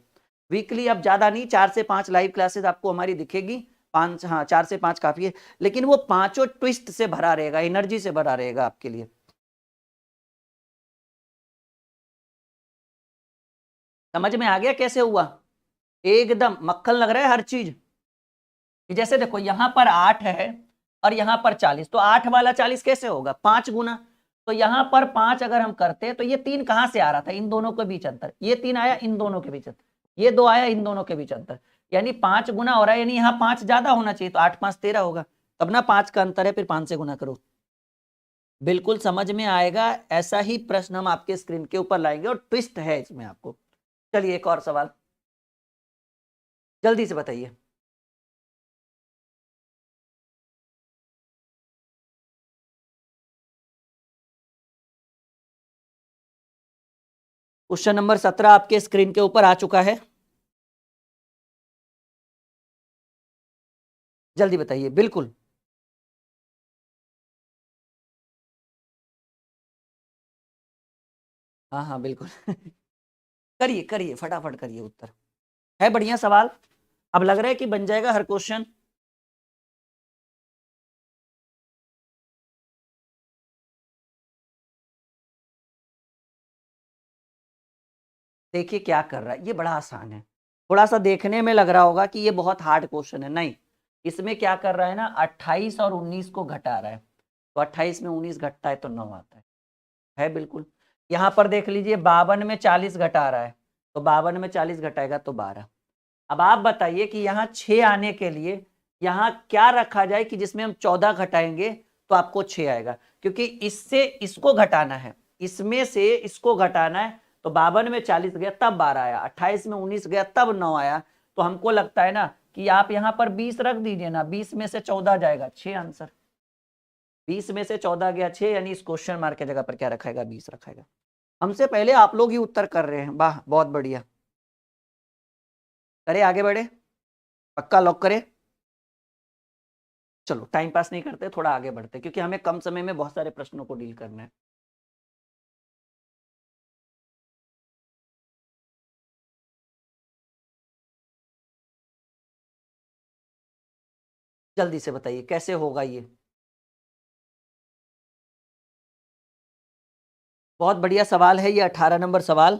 वीकली अब ज्यादा नहीं, 4 से 5 लाइव क्लासेस आपको हमारी दिखेगी, 5, हाँ 4 से 5 काफी है, लेकिन वो पांचों ट्विस्ट से भरा रहेगा, एनर्जी से भरा रहेगा आपके लिए। समझ में आ गया कैसे हुआ? एकदम मक्खन लग रहा है हर चीज। जैसे देखो यहां पर 8 है और यहां पर 40, तो 8 वाला 40 कैसे होगा? 5 गुना। तो यहां पर 5 अगर हम करते तो ये 3 कहां से आ रहा था? इन दोनों के बीच अंतर, ये 3 आया इन दोनों के बीच अंतर, ये 2 आया इन दोनों के बीच अंतर, यानी 5 गुना हो रहा है, यानी यहाँ 5 ज्यादा होना चाहिए, तो 8 5 13 होगा, तब ना 5 का अंतर है, फिर 5 से गुना करो। बिल्कुल समझ में आएगा। ऐसा ही प्रश्न हम आपके स्क्रीन के ऊपर लाएंगे और ट्विस्ट है इसमें आपको। चलिए एक और सवाल जल्दी से बताइए। क्वेश्चन नंबर 17 आपके स्क्रीन के ऊपर आ चुका है, जल्दी बताइए। बिल्कुल हाँ हाँ बिल्कुल करिए करिए फटाफट करिए, उत्तर है बढ़िया सवाल। अब लग रहा है कि बन जाएगा हर क्वेश्चन। देखिए क्या कर रहा है, ये बड़ा आसान है। थोड़ा सा देखने में लग रहा होगा कि ये बहुत हार्ड क्वेश्चन है, नहीं। इसमें क्या कर रहा है ना, 28 और 19 को घटा रहा है, तो 28 में 19 घटता है तो 9 आता है बिल्कुल। यहाँ पर देख लीजिए 52 में 40 घटा रहा है, तो 52 में 40 घटाएगा तो 12। अब आप बताइए कि यहाँ 6 आने के लिए यहाँ क्या रखा जाए कि जिसमें हम 14 घटाएंगे तो आपको 6 आएगा, क्योंकि इससे इसको घटाना है, इसमें से इसको घटाना है, तो 52 में 40 गया तब 12 आया, 28 में 19 गया तब 9 आया। तो हमको लगता है ना कि आप यहाँ पर 20 रख दीजिए ना, 20 में से 14 जाएगा 6 आंसर, 20 में से 14 गया 6, यानी इस क्वेश्चन मार्क की जगह पर क्या रखाएगा? 20 रखाएगा। हमसे पहले आप लोग ही उत्तर कर रहे हैं, वाह बहुत बढ़िया। करे आगे बढ़े, पक्का लॉक करे। चलो टाइम पास नहीं करते, थोड़ा आगे बढ़ते, क्योंकि हमें कम समय में बहुत सारे प्रश्नों को डील करना है। जल्दी से बताइए कैसे होगा ये। बहुत बढ़िया सवाल है ये, 18 नंबर सवाल।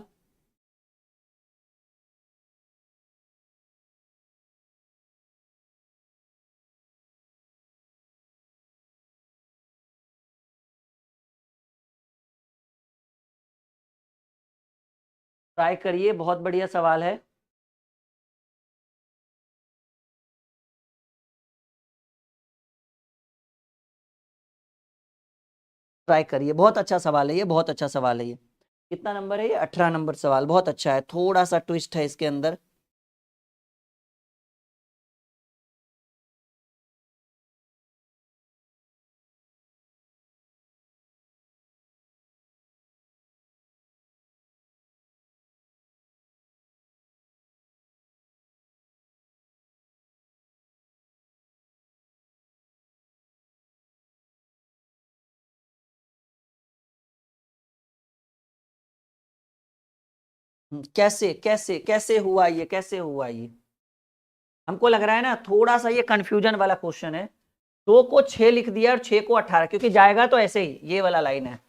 ट्राई करिए, बहुत बढ़िया सवाल है। ट्राई करिए, बहुत अच्छा सवाल है ये, बहुत अच्छा सवाल है ये। कितना नंबर है ये? 18 नंबर सवाल, बहुत अच्छा है, थोड़ा सा ट्विस्ट है इसके अंदर। कैसे कैसे कैसे हुआ ये, कैसे हुआ ये? हमको लग रहा है ना थोड़ा सा ये कंफ्यूजन वाला क्वेश्चन है। 2 को 6 लिख दिया और 6 को 18, क्योंकि जाएगा तो ऐसे ही, ये वाला लाइन है।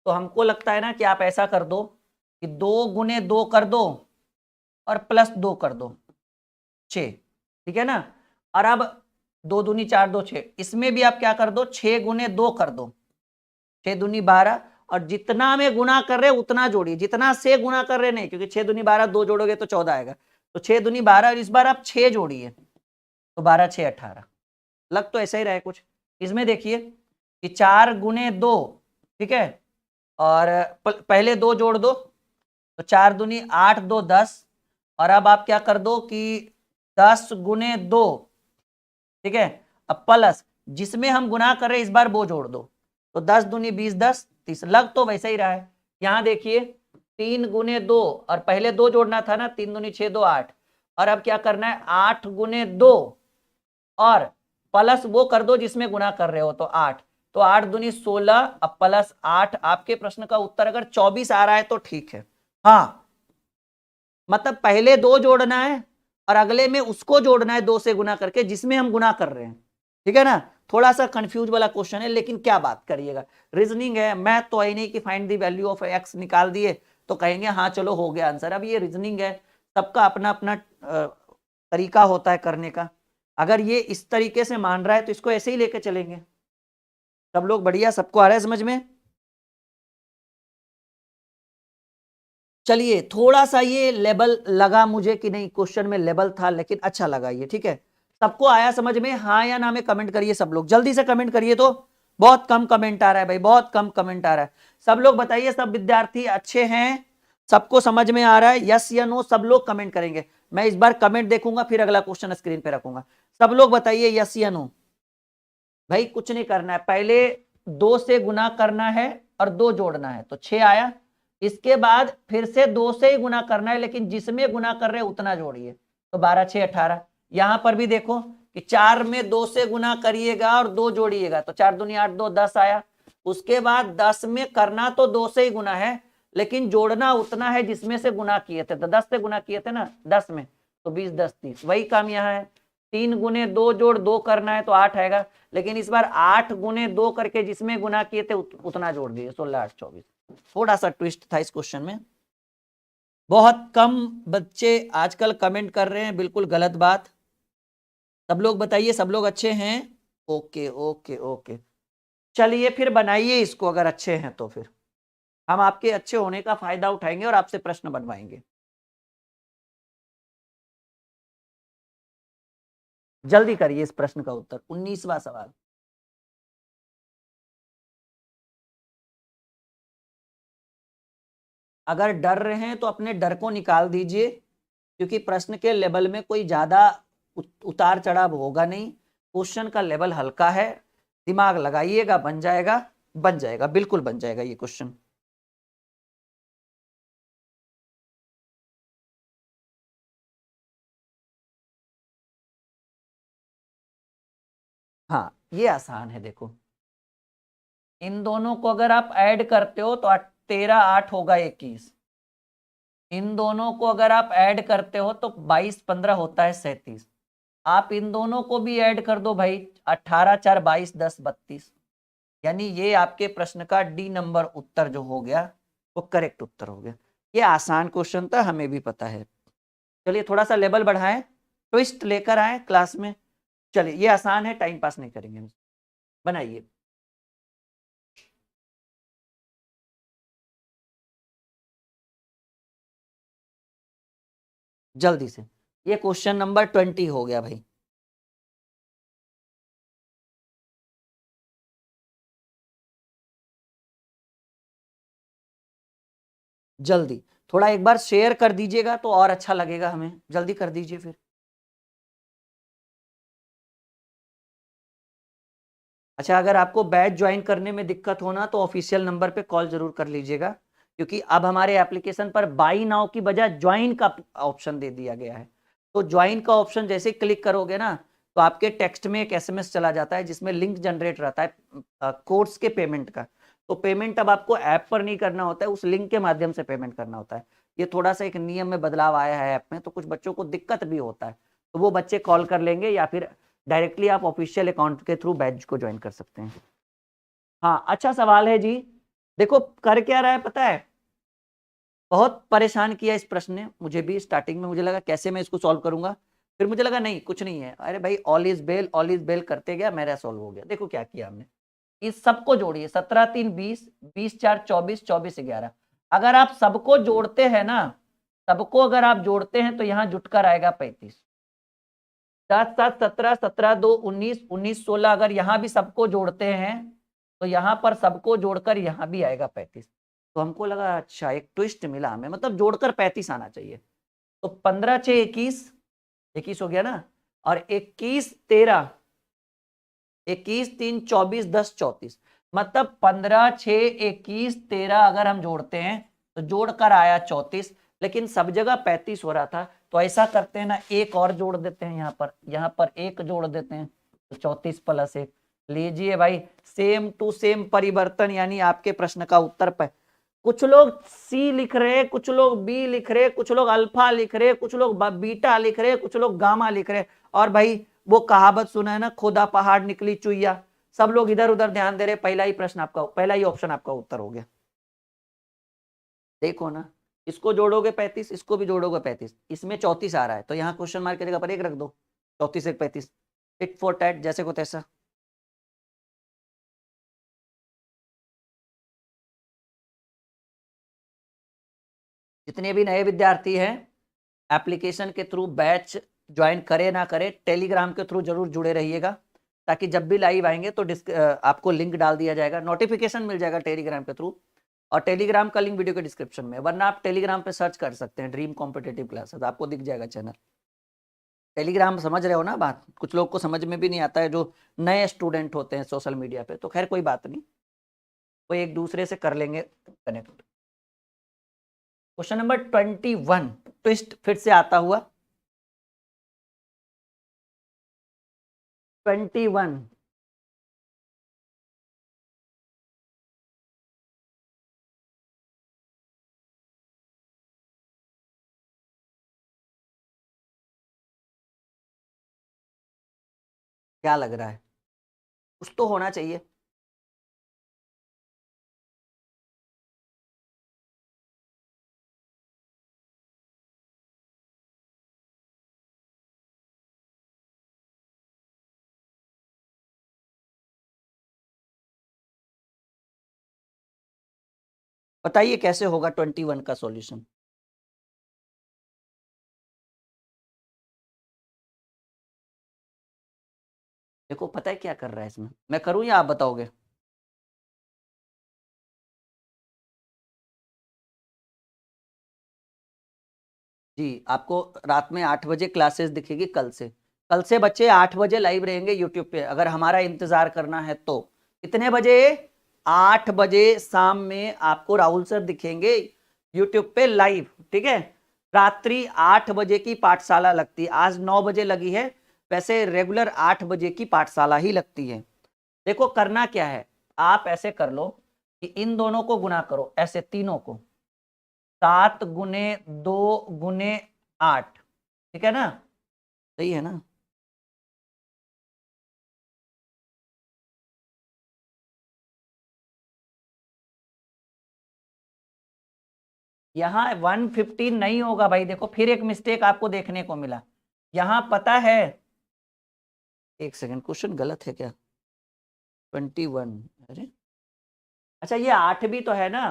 तो हमको लगता है ना कि आप ऐसा कर दो कि 2 गुने 2 कर दो और प्लस 2 कर दो, 6, ठीक है ना। और अब 2 दूनी 4 2 6, इसमें भी आप क्या कर दो, 6 गुने 2 कर दो, 6 दूनी 12, और जितना में गुना कर रहे उतना जोड़िए, जितना से गुना कर रहे नहीं, क्योंकि 6 दूनी 12, 2 जोड़ोगे तो 14 आएगा, तो 6 दूनी 12 और इस बार आप 6 जोड़िए, तो 12 6 18। लग तो ऐसा ही रहा है कुछ। इसमें देखिए कि 4 गुने 2, ठीक है, और पहले 2 जोड़ दो, तो 4 दूनी 8 2 10, और अब आप क्या कर दो कि 10 गुने 2, ठीक है, अब प्लस जिसमें हम गुना कर रहे हैं इस बार वो जोड़ दो, तो 10 दूनी 20 10 30। लग तो वैसा ही रहा है। यहां देखिए 3 गुने 2, और पहले 2 जोड़ना था ना, 3 दूनी 6 2 8, और अब क्या करना है 8 गुने 2, और प्लस वो कर दो जिसमें गुना कर रहे हो, तो 8, तो 8 दूनी 16, अब प्लस 8। आपके प्रश्न का उत्तर अगर 24 आ रहा है तो ठीक है। हाँ, मतलब पहले 2 जोड़ना है और अगले में उसको जोड़ना है 2 से गुना करके जिसमें हम गुना कर रहे हैं, ठीक है ना। थोड़ा सा कंफ्यूज वाला क्वेश्चन है, लेकिन क्या बात करिएगा, रीजनिंग है, मैथ तो है नहीं कि find the value of x निकाल दिए तो कहेंगे हाँ चलो हो गया आंसर। अब ये रीजनिंग है, सबका अपना अपना तरीका होता है करने का। अगर ये इस तरीके से मान रहा है तो इसको ऐसे ही लेके चलेंगे। सब लोग बढ़िया, सबको आ रहा है समझ में? चलिए, थोड़ा सा ये लेवल लगा मुझे कि नहीं, क्वेश्चन में लेवल था, लेकिन अच्छा लगा ये, ठीक है। सबको आया समझ में, हाँ या ना में कमेंट करिए, सब लोग जल्दी से कमेंट करिए। तो बहुत कम कमेंट आ रहा है भाई, बहुत कम कमेंट आ रहा है। सब लोग बताइए, सब विद्यार्थी अच्छे हैं, सबको समझ में आ रहा है, यस या नो सब लोग कमेंट करेंगे। मैं इस बार कमेंट देखूंगा, फिर अगला क्वेश्चन स्क्रीन पे रखूंगा। सब लोग बताइए यस या नो। भाई कुछ नहीं करना है, पहले 2 से गुना करना है और 2 जोड़ना है, तो 6 आया। इसके बाद फिर से 2 से ही गुना करना है, लेकिन जिसमें गुना कर रहे हैं उतना जोड़िए, तो 12 6 18। यहां पर भी देखो कि 4 में 2 से गुना करिएगा और 2 जोड़िएगा, तो 4 दूनी 8 2 10 आया। उसके बाद 10 में करना तो 2 से ही गुना है, लेकिन जोड़ना उतना है जिसमें से गुना किए थे, तो 10 से गुना किए थे ना 10 में, तो 20 10 30, वही काम यहाँ है। 3 गुने 2 जोड़ 2 करना है तो 8 आएगा, लेकिन इस बार 8 गुने 2 करके जिसमें गुना किए थे उतना जोड़ दिए, 16 8 24। थोड़ा सा ट्विस्ट था इस क्वेश्चन में। बहुत कम बच्चे आजकल कमेंट कर रहे हैं, बिल्कुल गलत बात। सब लोग बताइए, सब लोग अच्छे हैं? ओके ओके ओके, चलिए फिर बनाइए इसको, अगर अच्छे हैं तो फिर हम आपके अच्छे होने का फायदा उठाएंगे और आपसे प्रश्न बनवाएंगे। जल्दी करिए इस प्रश्न का उत्तर, 19वां सवाल। अगर डर रहे हैं तो अपने डर को निकाल दीजिए, क्योंकि प्रश्न के लेवल में कोई ज्यादा उतार चढ़ाव होगा नहीं, क्वेश्चन का लेवल हल्का है। दिमाग लगाइएगा, बन जाएगा, बन जाएगा, बिल्कुल बन जाएगा ये क्वेश्चन। हाँ, ये आसान है, देखो इन दोनों को अगर आप ऐड करते हो तो 13 8 होगा 21। इन दोनों को अगर आप ऐड करते हो तो 22 15 होता है 37। आप इन दोनों को भी ऐड कर दो भाई, 18 4 22 10 32। यानी ये आपके प्रश्न का डी नंबर उत्तर जो हो गया वो करेक्ट उत्तर हो गया। ये आसान क्वेश्चन था, हमें भी पता है। चलिए थोड़ा सा लेवल बढ़ाएं, ट्विस्ट लेकर आए क्लास में। चलिए, ये आसान है, टाइम पास नहीं करेंगे हम, बनाइए। जल्दी से, ये क्वेश्चन नंबर 20 हो गया भाई। जल्दी, थोड़ा एक बार शेयर कर दीजिएगा तो और अच्छा लगेगा हमें, जल्दी कर दीजिए फिर। अच्छा, अगर आपको बैच ज्वाइन करने में दिक्कत होना तो ऑफिशियल नंबर पे कॉल जरूर कर लीजिएगा, क्योंकि अब हमारे एप्लीकेशन पर बाई नाउ की बजाय ज्वाइन का ऑप्शन दे दिया गया है। तो ज्वाइन का ऑप्शन जैसे क्लिक करोगे ना, तो आपके टेक्स्ट में एक एसएमएस चला जाता है जिसमें लिंक जनरेट रहता है कोर्स के पेमेंट का। तो पेमेंट अब आपको ऐप पर नहीं करना होता है, उस लिंक के माध्यम से पेमेंट करना होता है। ये थोड़ा सा एक नियम में बदलाव आया है ऐप में, तो कुछ बच्चों को दिक्कत भी होता है, तो वो बच्चे कॉल कर लेंगे या फिर डायरेक्टली आप ऑफिशियल अकाउंट के थ्रू बैच को ज्वाइन कर सकते हैं। हाँ, अच्छा सवाल है जी। देखो कर क्या रहा है पता है, बहुत परेशान किया इस प्रश्न ने मुझे भी। स्टार्टिंग में मुझे लगा कैसे मैं इसको सॉल्व करूंगा, फिर मुझे लगा नहीं कुछ नहीं है, अरे भाई ऑल इज बेल करते गया, मेरा सॉल्व हो गया। देखो क्या किया हमने, इस सबको जोड़िए, 17 3 20, 20 4 24, 24 11। अगर आप सबको जोड़ते हैं ना, सबको अगर आप जोड़ते हैं तो यहाँ जुटकर आएगा 35। 7 7 17, 17 2 19, 19 16, अगर यहाँ भी सबको जोड़ते हैं तो यहाँ पर सबको जोड़कर यहाँ भी आएगा 35। तो हमको लगा अच्छा एक ट्विस्ट मिला हमें, मतलब जोड़कर 35 आना चाहिए। तो 15 6 21, 21 हो गया ना, और 21 13, 21 3 24 10 34, मतलब 15 6 21 13 अगर हम जोड़ते हैं तो जोड़कर आया 34, लेकिन सब जगह 35 हो रहा था। तो ऐसा करते हैं ना, एक और जोड़ देते हैं, यहाँ पर एक जोड़ देते हैं, तो 34 + 1। लीजिए भाई, सेम टू सेम परिवर्तन, यानी आपके प्रश्न का उत्तर पे कुछ लोग सी लिख रहे, कुछ लोग बी लिख रहे, कुछ लोग अल्फा लिख रहे, कुछ लोग बीटा लिख रहे, कुछ लोग गामा लिख रहे। और भाई वो कहावत सुना है ना, खोदा पहाड़ निकली चुईया, सब लोग इधर उधर ध्यान दे रहे। पहला ही प्रश्न आपका, पहला ही ऑप्शन आपका उत्तर हो गया। देखो ना, इसको जोड़ोगे 35, इसको भी जोड़ोगे 35, इसमें 34 आ रहा है, तो यहाँ क्वेश्चन मार्क की जगह पर 1 रख दो। 34 1 35, टिट फॉर टैट, जैसे को तैसा। जितने भी नए विद्यार्थी हैं, एप्लीकेशन के थ्रू बैच ज्वाइन करे ना करे, टेलीग्राम के थ्रू जरूर जुड़े रहिएगा, ताकि जब भी लाइव आएंगे तो आपको लिंक डाल दिया जाएगा, नोटिफिकेशन मिल जाएगा टेलीग्राम के थ्रू। और टेलीग्राम का लिंक वीडियो के डिस्क्रिप्शन में, वरना आप टेलीग्राम पे सर्च कर सकते हैं ड्रीम कॉम्पिटिटिव क्लासेस, आपको दिख जाएगा चैनल। टेलीग्राम समझ रहे हो ना बात? कुछ लोग को समझ में भी नहीं आता है, जो नए स्टूडेंट होते हैं सोशल मीडिया पे, तो खैर कोई बात नहीं, वो एक दूसरे से कर लेंगे कनेक्ट। क्वेश्चन नंबर 21, ट्विस्ट फिर से आता हुआ। 21, क्या लग रहा है? कुछ तो होना चाहिए। बताइए कैसे होगा 21 का सॉल्यूशन। देखो पता है क्या कर रहा है इसमें, मैं करूं या आप बताओगे? जी, आपको रात में 8 बजे क्लासेस दिखेगी कल से। कल से बच्चे 8 बजे लाइव रहेंगे यूट्यूब पे, अगर हमारा इंतजार करना है तो। कितने बजे? 8 बजे शाम में आपको राहुल सर दिखेंगे यूट्यूब पे लाइव, ठीक है। रात्रि 8 बजे की पाठशाला लगती है, आज 9 बजे लगी है, वैसे रेगुलर 8 बजे की पाठशाला ही लगती है। देखो करना क्या है, आप ऐसे कर लो कि इन दोनों को गुना करो, ऐसे तीनों को, 7 × 2 × 8, ठीक है ना? सही है ना? यहाँ 115 नहीं होगा भाई, देखो फिर एक मिस्टेक आपको देखने को मिला। यहाँ पता है, एक सेकंड, क्वेश्चन गलत है क्या? 21, अरे अच्छा ये 8 भी तो है ना?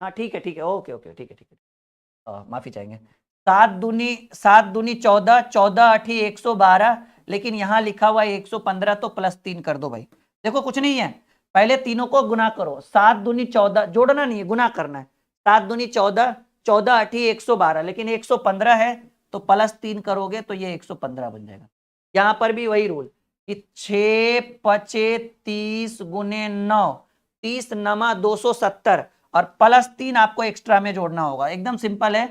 हाँ ठीक है, ठीक है, ओके ओके, ठीक है, ठीक है, माफी चाहेंगे। 7 दूनी 14, 14 8 112, लेकिन यहाँ लिखा हुआ है 115, तो +3 कर दो भाई। देखो कुछ नहीं है, पहले तीनों को गुना करो, 7 दूनी 14, जोड़ना नहीं है, गुना करना है। 7 दूनी 14, 14 8 112, लेकिन 115 है, तो +3 करोगे तो ये 115 बन जाएगा। यहाँ पर भी वही रूल कि 6 5 30 × 9, 30 9 270, और +3 आपको एक्स्ट्रा में जोड़ना होगा। एकदम सिंपल है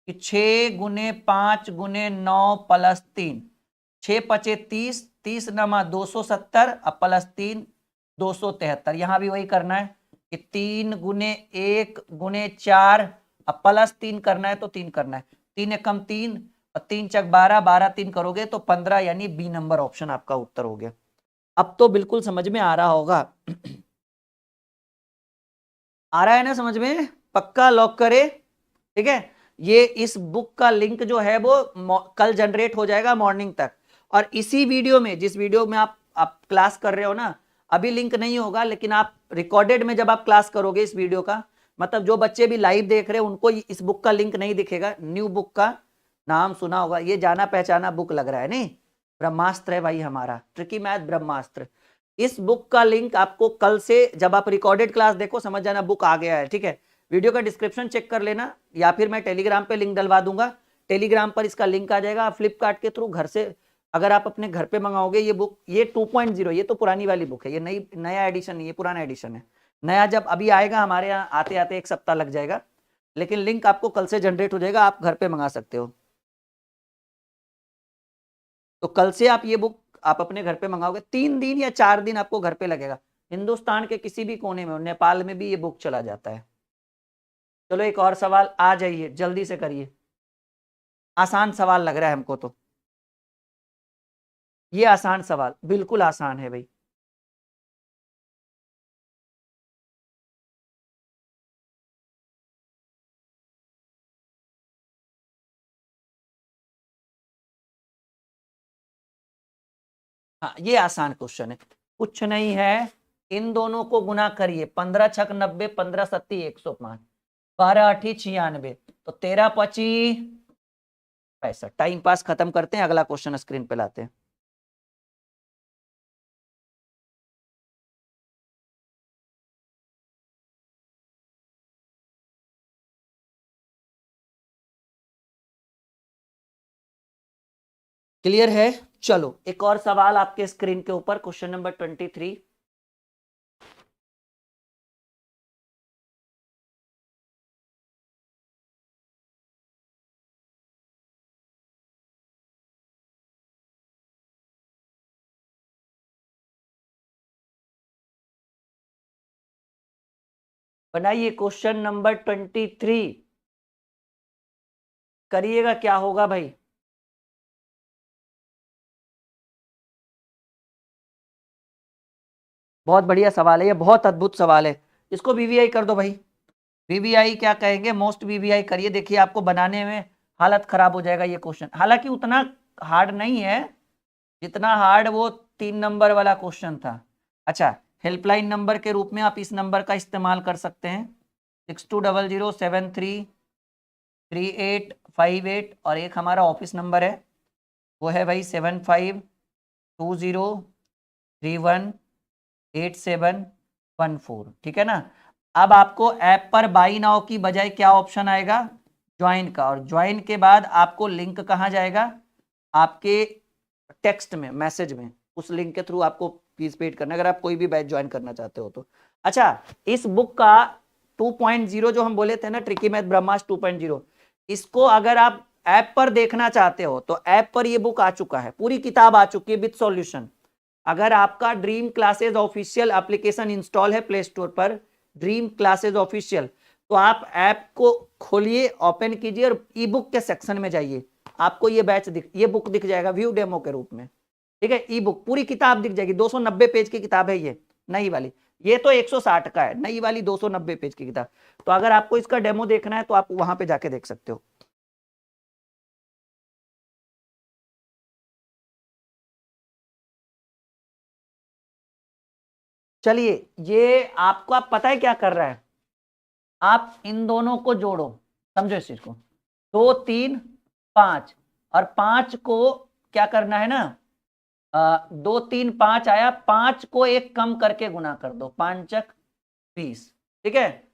कि 6 × 5 × 9 +3, 6 5 30, 30 9 270, अब +3 273। यहाँ भी वही करना है कि 3 × 1 × 4, अब +3 करना है तो 3 करना है, 3 एकम 3 और 3 चक 12, 12 3 करोगे तो 15, यानी बी नंबर ऑप्शन आपका उत्तर हो गया। अब तो बिल्कुल समझ में आ रहा होगा। आ रहा है ना समझ में? पक्का लॉक करे, ठीक है। ये इस बुक का लिंक जो है वो कल जनरेट हो जाएगा मॉर्निंग तक, और इसी वीडियो में, जिस वीडियो में आप क्लास कर रहे हो ना, अभी लिंक नहीं होगा, लेकिन आप रिकॉर्डेड में जब आप क्लास करोगे इस वीडियो का, मतलब जो बच्चे भी लाइव देख रहे हैं उनको इस बुक का लिंक नहीं दिखेगा। न्यू बुक का नाम सुना होगा, ये जाना पहचाना बुक लग रहा है, नहीं? ब्रह्मास्त्र है भाई हमारा, ट्रिकी मैथ ब्रह्मास्त्र। इस बुक का लिंक आपको कल से जब आप रिकॉर्डेड क्लास देखो समझ जाना बुक आ गया है, ठीक है। वीडियो का डिस्क्रिप्शन चेक कर लेना, या फिर मैं टेलीग्राम पे लिंक डलवा दूंगा, टेलीग्राम पर इसका लिंक आ जाएगा। फ्लिपकार्ट के थ्रू घर से अगर आप अपने घर पे मंगाओगे ये बुक, ये 2.0, ये तो पुरानी वाली बुक है, ये नया एडिशन नहीं है, पुराना एडिशन है। नया जब अभी आएगा हमारे यहाँ आते आते 1 सप्ताह लग जाएगा, लेकिन लिंक आपको कल से जनरेट हो जाएगा, आप घर पे मंगा सकते हो। तो कल से आप ये बुक आप अपने घर पे मंगाओगे, 3 दिन या 4 दिन आपको घर पे लगेगा। हिंदुस्तान के किसी भी कोने में, नेपाल में भी ये बुक चला जाता है। चलो एक और सवाल, आ जाइए जल्दी से करिए, आसान सवाल लग रहा है हमको तो। ये आसान सवाल, बिल्कुल आसान है भाई। हाँ ये आसान क्वेश्चन है, कुछ नहीं है, इन दोनों को गुना करिए, 15 छक 90, 15 सत्ती 105, 12 अठी 96, तो 13 पची 65। टाइम पास खत्म करते हैं, अगला क्वेश्चन स्क्रीन पे लाते हैं। क्लियर है? चलो एक और सवाल आपके स्क्रीन के ऊपर, क्वेश्चन नंबर 23। बनाइए क्वेश्चन नंबर 23, करिएगा, क्या होगा भाई? बहुत बढ़िया सवाल है, ये बहुत अद्भुत सवाल है, इसको वीवीआई कर दो भाई। वीवीआई क्या कहेंगे, मोस्ट वीवीआई करिए, देखिए आपको बनाने में हालत खराब हो जाएगा ये क्वेश्चन, हालांकि उतना हार्ड नहीं है जितना हार्ड वो 3 नंबर वाला क्वेश्चन था। अच्छा, हेल्पलाइन नंबर के रूप में आप इस नंबर का इस्तेमाल कर सकते हैं, 6200733858, और एक हमारा ऑफिस नंबर है, वो है भाई 7520318714, ठीक है ना। अब आपको ऐप पर बाई नाउ की बजाय क्या ऑप्शन आएगा, ज्वाइन का, और ज्वाइन के बाद आपको लिंक कहाँ जाएगा, आपके टेक्स्ट में, मैसेज में, उस लिंक के थ्रू आपको फीस पेड करना, अगर आप कोई भी बैच ज्वाइन करना चाहते हो तो। अच्छा, इस बुक का 2.0 जो हम बोले थे ना, ट्रिकी मैथ ब्रह्मास्त्र 2.0, इसको अगर आप ऐप पर देखना चाहते हो तो ऐप पर ये बुक आ चुका है, पूरी किताब आ चुकी है विद सॉल्यूशन। अगर आपका dream classes official application install है प्ले स्टोर पर, ड्रीम क्लासेस ऑफिशियल, तो आप ऐप को खोलिए, ओपन कीजिए और ई बुक के सेक्शन में जाइए, आपको ये बैच ये बुक दिख जाएगा व्यू डेमो के रूप में, ठीक है। ई बुक पूरी किताब दिख जाएगी, 290 पेज की किताब है ये, नई वाली, ये तो 160 का है, नई वाली 290 पेज की किताब। तो अगर आपको इसका डेमो देखना है तो आप वहां पे जाके देख सकते हो। चलिए, ये आपको, आप पता है क्या कर रहा है, आप इन दोनों को जोड़ो, समझो इस चीज को, 2 3 5, और 5 को क्या करना है ना, 2 3 5 आया, 5 को एक कम करके गुना कर दो, 5 चक 20, ठीक है।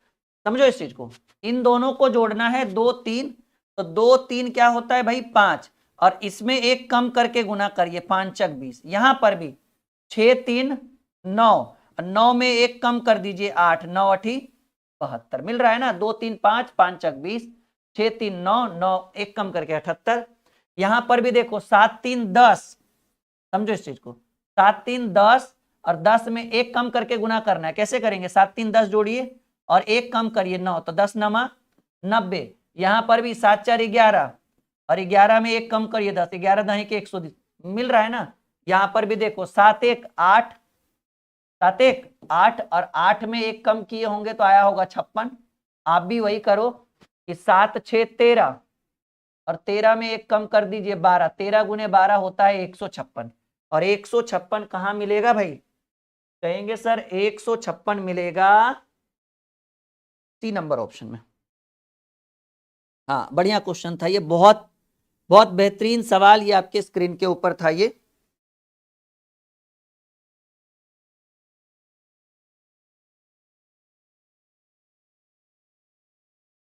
समझो इस चीज को, इन दोनों को जोड़ना है 2 3, तो 2 3 क्या होता है भाई 5, और इसमें एक कम करके गुना करिए, 5 चक 20, यहां पर भी 6 3 9, 9 में एक कम कर दीजिए 8, 9 अठी 72, मिल रहा है ना, 2 3 5, 5 चक 20, 6 3 9, 9 एक कम करके 78। यहां पर भी देखो 7 3 10, समझो इस चीज को, 7 3 10, और 10 में एक कम करके गुना करना है, कैसे करेंगे, 7 3 10 जोड़िए और एक कम करिए 9, तो 10 नमा 90। यहां पर भी 7 4 11, और 11 में एक कम करिए 10, 11 दही के 120, मिल रहा है ना। यहां पर भी देखो 7 1 8, 7 1 8, और 8 में एक कम किए होंगे तो आया होगा 56। आप भी वही करो कि 7 6 13, और 13 में एक कम कर दीजिए 12, 13 गुने 12 होता है 156, और 156 कहां मिलेगा भाई, कहेंगे सर 156 मिलेगा सी नंबर ऑप्शन में। हाँ बढ़िया क्वेश्चन था ये, बहुत बहुत बेहतरीन सवाल, ये आपके स्क्रीन के ऊपर था ये।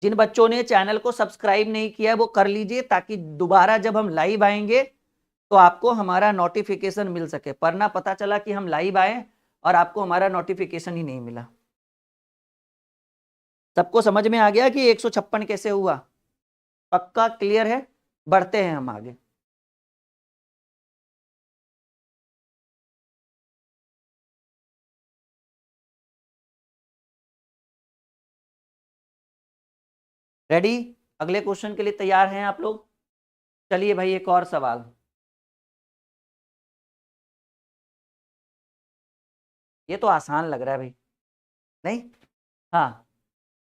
जिन बच्चों ने चैनल को सब्सक्राइब नहीं किया वो कर लीजिए, ताकि दोबारा जब हम लाइव आएंगे तो आपको हमारा नोटिफिकेशन मिल सके, वरना पता चला कि हम लाइव आए और आपको हमारा नोटिफिकेशन ही नहीं मिला। सबको समझ में आ गया कि 156 कैसे हुआ? पक्का क्लियर है? बढ़ते हैं हम आगे। रेडी? अगले क्वेश्चन के लिए तैयार हैं आप लोग? चलिए भाई एक और सवाल। ये तो आसान लग रहा है भाई, नहीं? हाँ,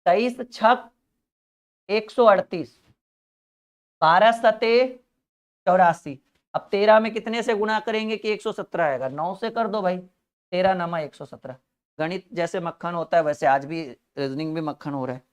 23 छक 138, 12 सते 84। अब 13 में कितने से गुणा करेंगे कि 117 आएगा? 9 से कर दो भाई। 13 नमा 117। गणित जैसे मक्खन होता है वैसे आज भी रीजनिंग भी मक्खन हो रहा है।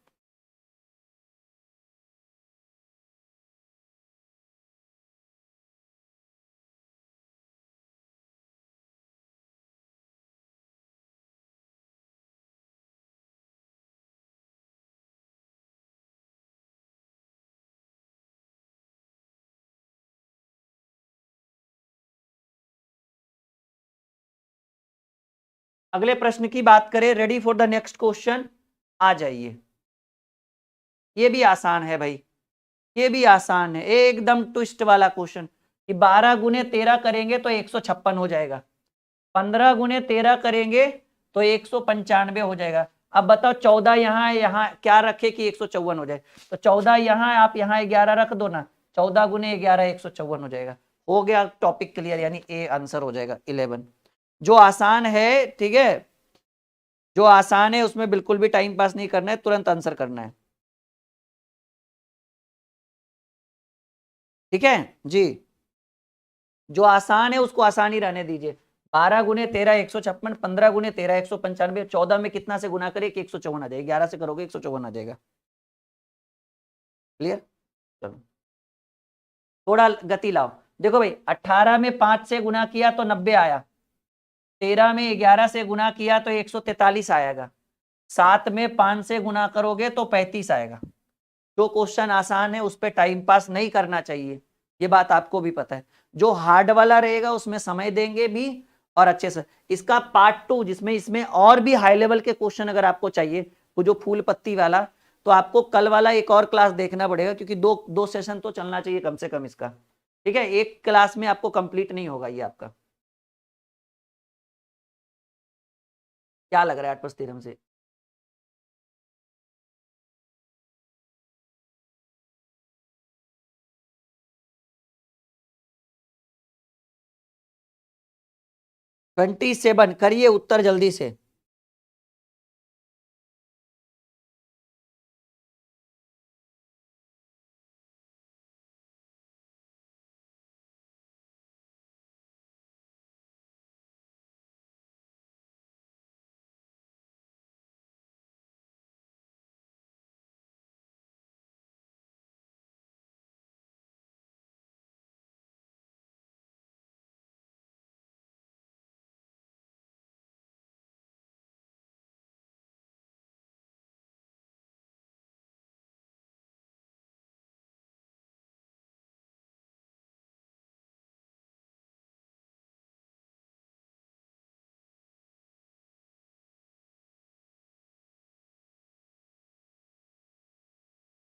अगले प्रश्न की बात करें, ready for the next question? आ जाइए। ये भी आसान है भाई, ये भी आसान है, एकदम ट्विस्ट वाला क्वेश्चन कि 12 गुने 13 करेंगे तो 156 हो जाएगा, 15 गुने 13 करेंगे तो 195 हो जाएगा। अब बताओ 14 यहाँ क्या रखे कि 154 हो जाए? तो 14 यहाँ, आप यहाँ 11 रख दो ना, 14 गुने 11 154 हो जाएगा। हो गया टॉपिक क्लियर, यानी ए आंसर हो जाएगा 11। जो आसान है, ठीक है, जो आसान है उसमें बिल्कुल भी टाइम पास नहीं करना है, तुरंत आंसर करना है। ठीक है जी, जो आसान है उसको आसान ही रहने दीजिए। 12 गुने 13 156, 15 गुने 13 195, 14 में कितना से गुना करें कि 154 आ जाएगा, 11 से करोगे 154 आ जाएगा। क्लियर? चलो थोड़ा गति लाओ। देखो भाई 18 में 5 से गुना किया तो 90 आया, 13 में 11 से गुना किया तो 143 आएगा, 7 में 5 से गुना करोगे तो 35 आएगा। जो क्वेश्चन आसान है उस पर टाइम पास नहीं करना चाहिए, ये बात आपको भी पता है। जो हार्ड वाला रहेगा उसमें समय देंगे भी और अच्छे से। इसका पार्ट 2 जिसमें इसमें और भी हाई लेवल के क्वेश्चन अगर आपको चाहिए, वो जो फूल पत्ती वाला, तो आपको कल वाला एक और क्लास देखना पड़ेगा, क्योंकि दो सेशन तो चलना चाहिए कम से कम इसका। ठीक है, एक क्लास में आपको कंप्लीट नहीं होगा ये आपका। क्या लग रहा है आठ थ्योरम से? ट्वेंटी 27 करिए उत्तर जल्दी से।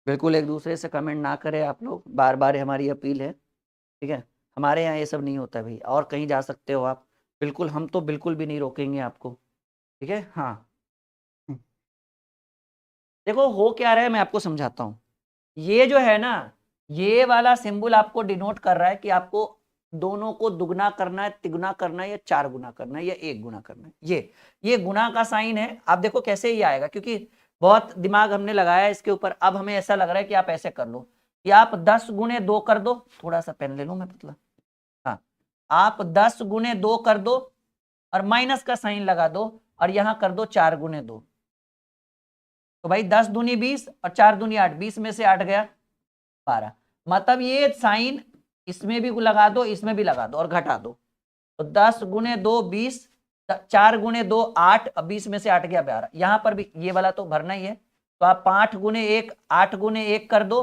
बिल्कुल एक दूसरे से कमेंट ना करें आप लोग, बार बार हमारी अपील है। ठीक है, हमारे यहाँ ये सब नहीं होता भाई, और कहीं जा सकते हो आप, बिल्कुल, हम तो बिल्कुल भी नहीं रोकेंगे आपको। ठीक है, हाँ। देखो हो क्या रहा है मैं आपको समझाता हूँ। ये जो है ना, ये वाला सिंबल आपको डिनोट कर रहा है कि आपको दोनों को दुगना करना है, तिगुना करना है, या 4 गुना करना है, या 1 गुना करना है। ये गुना का साइन है। आप देखो कैसे ही आएगा, क्योंकि बहुत दिमाग हमने लगाया है इसके ऊपर। अब हमें ऐसा लग रहा है कि आप ऐसे कर लो कि आप 10 गुने 2 कर दो। थोड़ा सा पेन ले लूं मैं पतला। हाँ, आप 10 गुने 2 कर दो और माइनस का साइन लगा दो, और यहां कर दो 4 गुने 2। तो भाई 10 दूनी 20 और 4 दूनी 8, 20 में से 8 गया 12। मतलब ये साइन इसमें भी लगा दो, इसमें भी लगा दो और घटा दो। तो 10 गुने 2 20, 4 गुने 2 8, 20 में से 8 गया 12। यहां पर भी ये वाला तो भरना ही है। तो आप 5 गुने 1 8 गुने 1 कर दो,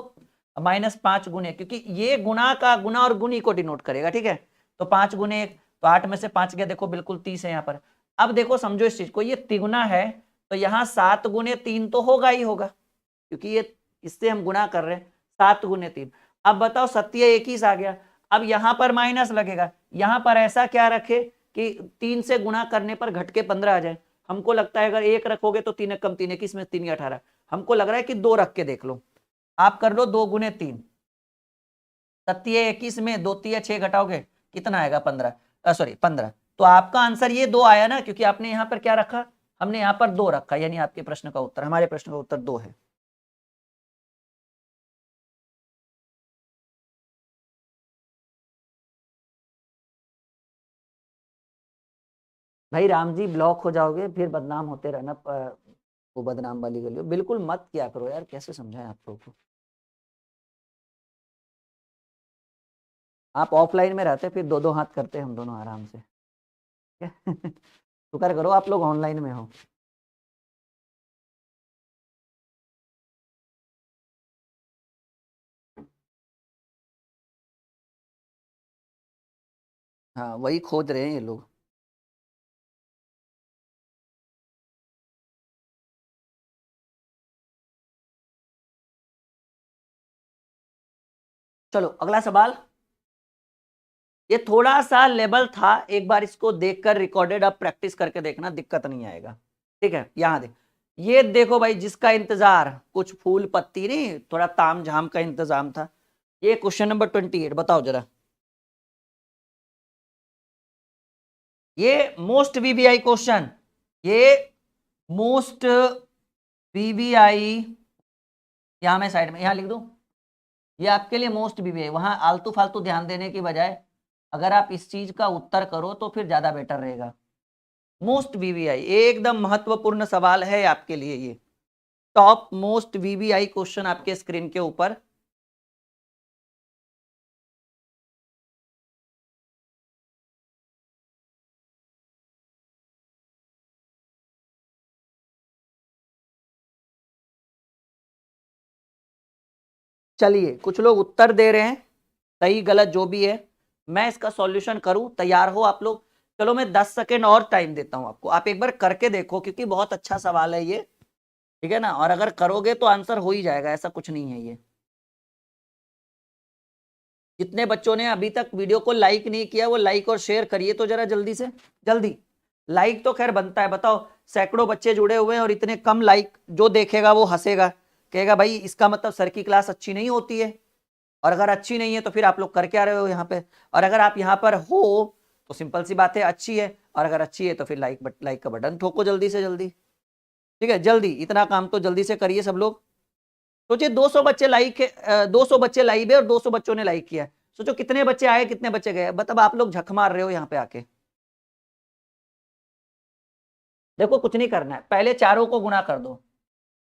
-5 गुने, क्योंकि ये गुना का गुना और गुनी को डिनोट करेगा। ठीक है, तो 5 गुने 1 तो 8 में से 5 गया, देखो बिल्कुल 30 है यहाँ पर। अब देखो समझो इस चीज को, ये तिगुना है तो यहाँ 7 गुने 3 तो होगा ही होगा, क्योंकि ये इससे हम गुना कर रहे हैं, 7 गुने 3। अब बताओ सत्य 21 आ गया। अब यहाँ पर माइनस लगेगा, यहाँ पर ऐसा क्या रखे कि 3 से गुना करने पर घट के 15 आ जाए। हमको लगता है अगर 1 रखोगे तो 3 कम 3 21 में 3 18। हमको लग रहा है कि 2 रख के देख लो। आप कर लो 2 गुने 3, सत्य 21 में 2 तिया 6 घटाओगे कितना आएगा 15, सॉरी 15। तो आपका आंसर ये 2 आया ना, क्योंकि आपने यहाँ पर क्या रखा, हमने यहाँ पर 2 रखा, यानी आपके प्रश्न का उत्तर, हमारे प्रश्न का उत्तर 2 है। भाई राम जी ब्लॉक हो जाओगे, फिर बदनाम होते रहना, वो बदनाम वाली गली बिल्कुल मत किया करो यार, कैसे समझाएं आप लोगों को। आप ऑफलाइन में रहते फिर 2-2 हाथ करते हम दोनों आराम से, ठीक है। शुक्र करो आप लोग ऑनलाइन में हो। हाँ वही खोज रहे हैं ये लोग। चलो अगला सवाल, ये थोड़ा सा लेवल था, एक बार इसको देखकर रिकॉर्डेड अब प्रैक्टिस करके देखना, दिक्कत नहीं आएगा, ठीक है। यहां देख, ये देखो भाई, जिसका इंतजार कुछ फूल पत्ती नहीं, थोड़ा ताम झाम का इंतजाम था। ये क्वेश्चन नंबर 28 बताओ जरा। ये मोस्ट वीवीआई क्वेश्चन, ये मोस्ट वीवीआई, यहां मैं साइड में यहां लिख दूं, ये आपके लिए मोस्ट वीवीआई। वहां आलतू फालतू ध्यान देने की बजाय अगर आप इस चीज का उत्तर करो तो फिर ज्यादा बेटर रहेगा। मोस्ट वीवीआई एकदम महत्वपूर्ण सवाल है आपके लिए, ये टॉप मोस्ट वीवीआई क्वेश्चन आपके स्क्रीन के ऊपर। चलिए कुछ लोग उत्तर दे रहे हैं, सही गलत जो भी है, मैं इसका सॉल्यूशन करूं, तैयार हो आप लोग। चलो मैं 10 सेकेंड और टाइम देता हूं आपको, आप एक बार करके देखो, क्योंकि बहुत अच्छा सवाल है ये, ठीक है ना। और अगर करोगे तो आंसर हो ही जाएगा, ऐसा कुछ नहीं है ये। जितने बच्चों ने अभी तक वीडियो को लाइक नहीं किया वो लाइक और शेयर करिए तो जरा जल्दी से जल्दी। लाइक तो खैर बनता है, बताओ सैकड़ों बच्चे जुड़े हुए हैं और इतने कम लाइक, जो देखेगा वो हंसेगा, कहेगा भाई इसका मतलब सर की क्लास अच्छी नहीं होती है। और अगर अच्छी नहीं है तो फिर आप लोग कर क्या रहे हो यहाँ पे। और अगर आप यहाँ पर हो तो सिंपल सी बात है अच्छी है, और अगर अच्छी है तो फिर लाइक का बटन ठोको जल्दी से जल्दी, ठीक है। जल्दी इतना काम तो जल्दी से करिए सब लोग। सोचिए 200 बच्चे लाइक है, 200 बच्चे लाइव है और 200 बच्चों ने लाइक किया है। सोचो कितने बच्चे आए कितने बच्चे गए, मतलब आप लोग झक मार रहे हो यहाँ पे आके। देखो कुछ नहीं करना है, पहले चारों को गुना कर दो,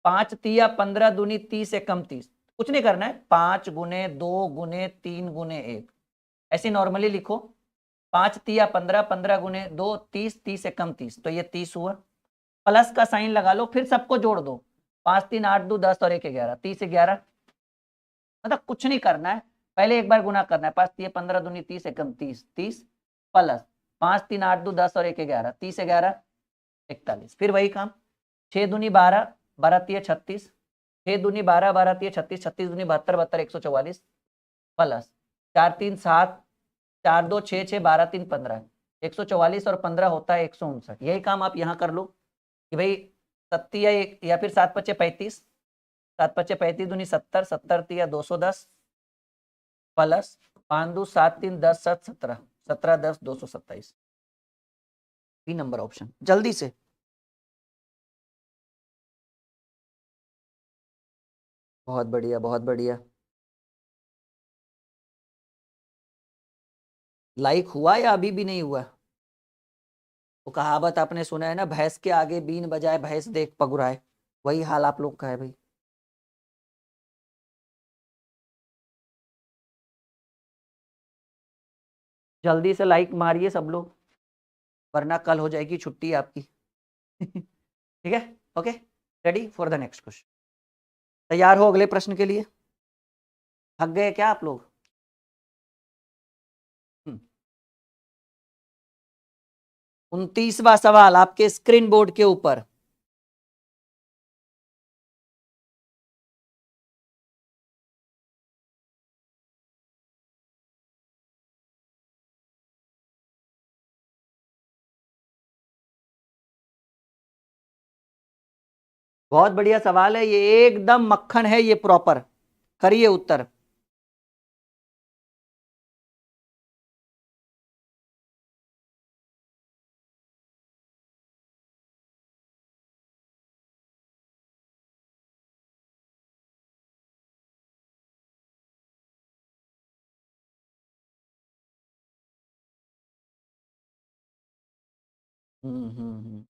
5 तिया 15 दूनी 30 एकम 30। कुछ नहीं करना है, 5 गुने 2 गुने 3 गुने 1, ऐसे नॉर्मली लिखो। 5 तिया 15, 15 गुने 2 30, 30 एकम 30, तो ये 30 हुआ। प्लस का साइन लगा लो, फिर सबको जोड़ दो, 5 3 8 2 10 और 1 11, 30 11। मतलब कुछ नहीं करना है, पहले एक बार गुना करना है, 5 3 15 दूनी 30 एकम 30, 30 प्लस 5 3 8 2 10 और 1 11, 30 11 41। फिर वही काम, 6 दूनी 12, 12 3 36, 6 दूनी 12, 12 3 36, 36 दूनी 72, 72 144 प्लस 4 3 7, 4 2 6 6 12 3 15, 144 और 15 होता है 159। यही काम आप यहाँ कर लो कि भाई सत्ती या फिर 7 5 35, 7 5 35 दूनी 70, 70 तिया 210 प्लस 5 2 7 3 10 7 17, 17 10 227। 3 नंबर ऑप्शन जल्दी से। बहुत बढ़िया बहुत बढ़िया। लाइक हुआ या अभी भी नहीं हुआ? वो कहावत आपने सुना है ना, भैंस के आगे बीन बजाए भैंस देख पगुराए, वही हाल आप लोग का है भाई। जल्दी से लाइक मारिए सब लोग, वरना कल हो जाएगी छुट्टी आपकी। ठीक है, okay, ready for the next question. तैयार हो अगले प्रश्न के लिए? थक गए क्या आप लोग? 29वां सवाल आपके स्क्रीन बोर्ड के ऊपर, बहुत बढ़िया सवाल है ये, एकदम मक्खन है ये, प्रॉपर करिए उत्तर। हम्म।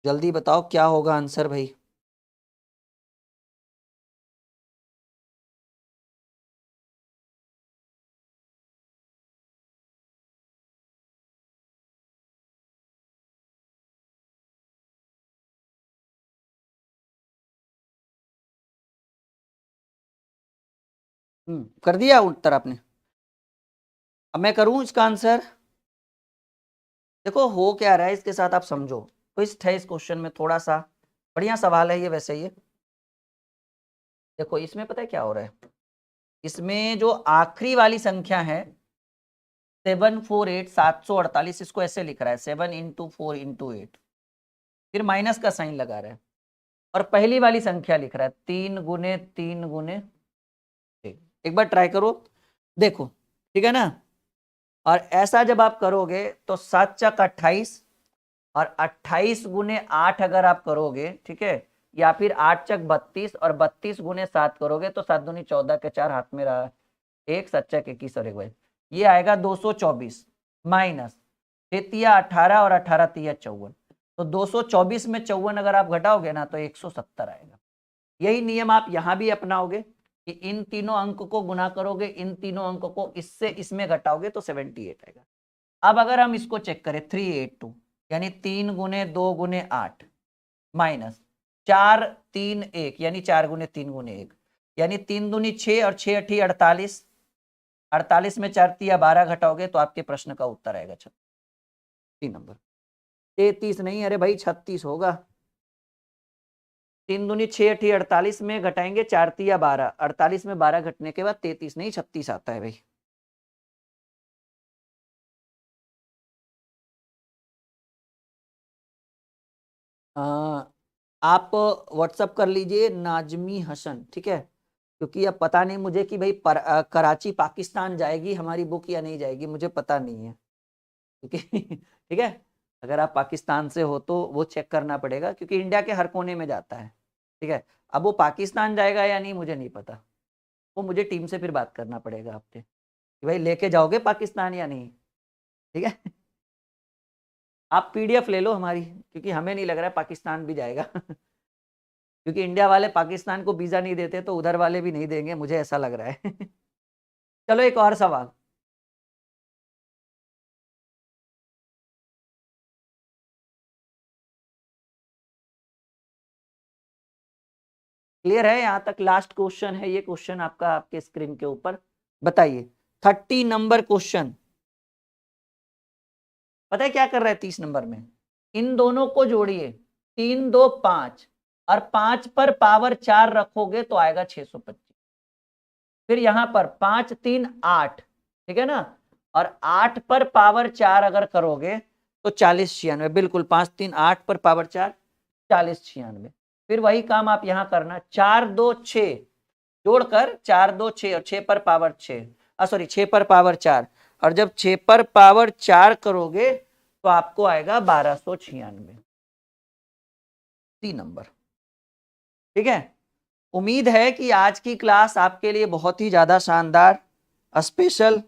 जल्दी बताओ क्या होगा आंसर भाई। कर दिया उत्तर आपने। अब मैं करूं इसका आंसर। देखो हो क्या रहा है इसके साथ, आप समझो। ट्विस्ट है इस क्वेश्चन में थोड़ा सा। बढ़िया सवाल है ये वैसे ये। देखो इसमें पता है क्या हो रहा है, इसमें जो आखिरी वाली संख्या है 748 748, इसको ऐसे लिख रहा है 7 × 4 × 8, फिर माइनस का साइन लगा रहा है, और पहली वाली संख्या लिख रहा है 3 × 3 × 1। एक बार ट्राई करो देखो, ठीक है ना। और ऐसा जब आप करोगे तो 7 × 28 और 28 × 8 अगर आप करोगे, ठीक है, या फिर 8 × 32 और 32 × 7 करोगे तो 7 दूनी 14 के 4 हाथ में रहा, 1 7 × 21 और 1 भाई, ये आएगा 224 माइनस 6 × 18 और 18 × 3 = 54। तो 224 में 54 अगर आप घटाओगे ना तो 170 आएगा। यही नियम आप यहां भी अपनाओगे कि इन तीनों अंक को गुना करोगे, इन तीनों अंक को इससे इसमें घटाओगे तो 78 आएगा। अब अगर हम इसको चेक करें 382, यानी 3 × 2 × 8 माइनस 4 3 1 यानी 4 × 3 × 1, यानी 3 दूनी 6 और 6 8 48, 48 में 4 3 12 घटाओगे तो आपके प्रश्न का उत्तर आएगा 36 नंबर। 33 नहीं, अरे भाई 36 होगा। 3 दूनी 6 8 48 में घटाएंगे 4 3 12, 48 में 12 घटने के बाद 33 नहीं 36 आता है भाई। आप व्हाट्सअप कर लीजिए नाजमी हसन, ठीक है, क्योंकि अब पता नहीं मुझे कि भाई कराची पाकिस्तान जाएगी हमारी बुक या नहीं जाएगी, मुझे पता नहीं है, क्योंकि ठीक है, अगर आप पाकिस्तान से हो तो वो चेक करना पड़ेगा, क्योंकि इंडिया के हर कोने में जाता है, ठीक है। अब वो पाकिस्तान जाएगा या नहीं मुझे नहीं पता, वो मुझे टीम से फिर बात करना पड़ेगा आपसे कि भाई लेके जाओगे पाकिस्तान या नहीं, ठीक है। आप पीडीएफ ले लो हमारी, क्योंकि हमें नहीं लग रहा है पाकिस्तान भी जाएगा क्योंकि इंडिया वाले पाकिस्तान को वीजा नहीं देते तो उधर वाले भी नहीं देंगे, मुझे ऐसा लग रहा है चलो एक और सवाल। क्लियर है यहां तक? लास्ट क्वेश्चन है ये, क्वेश्चन आपका आपके स्क्रीन के ऊपर। बताइए 30 नंबर क्वेश्चन। पता है क्या कर रहा है 30 नंबर में, इन दोनों को जोड़िए, 3 2 5 और 5 पर पावर 4 रखोगे तो आएगा 625। फिर यहां पर 5 3 8, ठीक है ना, और 8 पर पावर 4 अगर करोगे तो 40 96, बिल्कुल 5 3 8 पर पावर 4 40 96। फिर वही काम आप यहां करना, 4 2 6 जोड़कर 4 2 6 और 6 पर पावर 6, सॉरी 6 पर पावर 4, और जब 6 पर पावर 4 करोगे तो आपको आएगा 1296 नंबर, ठीक है। उम्मीद है कि आज की क्लास आपके लिए बहुत ही ज्यादा शानदार स्पेशल,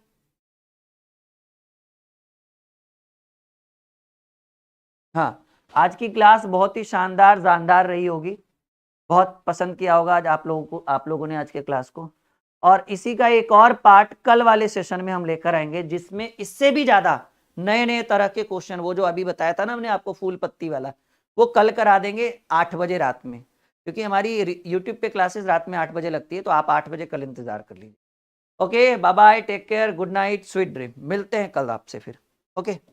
हाँ, आज की क्लास बहुत ही शानदार रही होगी। बहुत पसंद किया होगा आज आप लोगों ने आज के क्लास को। और इसी का एक और पार्ट कल वाले सेशन में हम लेकर आएंगे, जिसमें इससे भी ज्यादा नए नए तरह के क्वेश्चन, वो जो अभी बताया था ना हमने आपको फूल पत्ती वाला, वो कल करा देंगे 8 बजे रात में, क्योंकि हमारी यूट्यूब पे क्लासेस रात में 8 बजे लगती है, तो आप 8 बजे कल इंतजार कर लीजिए। Okay, bye bye, take care, good night, sweet dream. मिलते हैं कल आपसे फिर। ओके।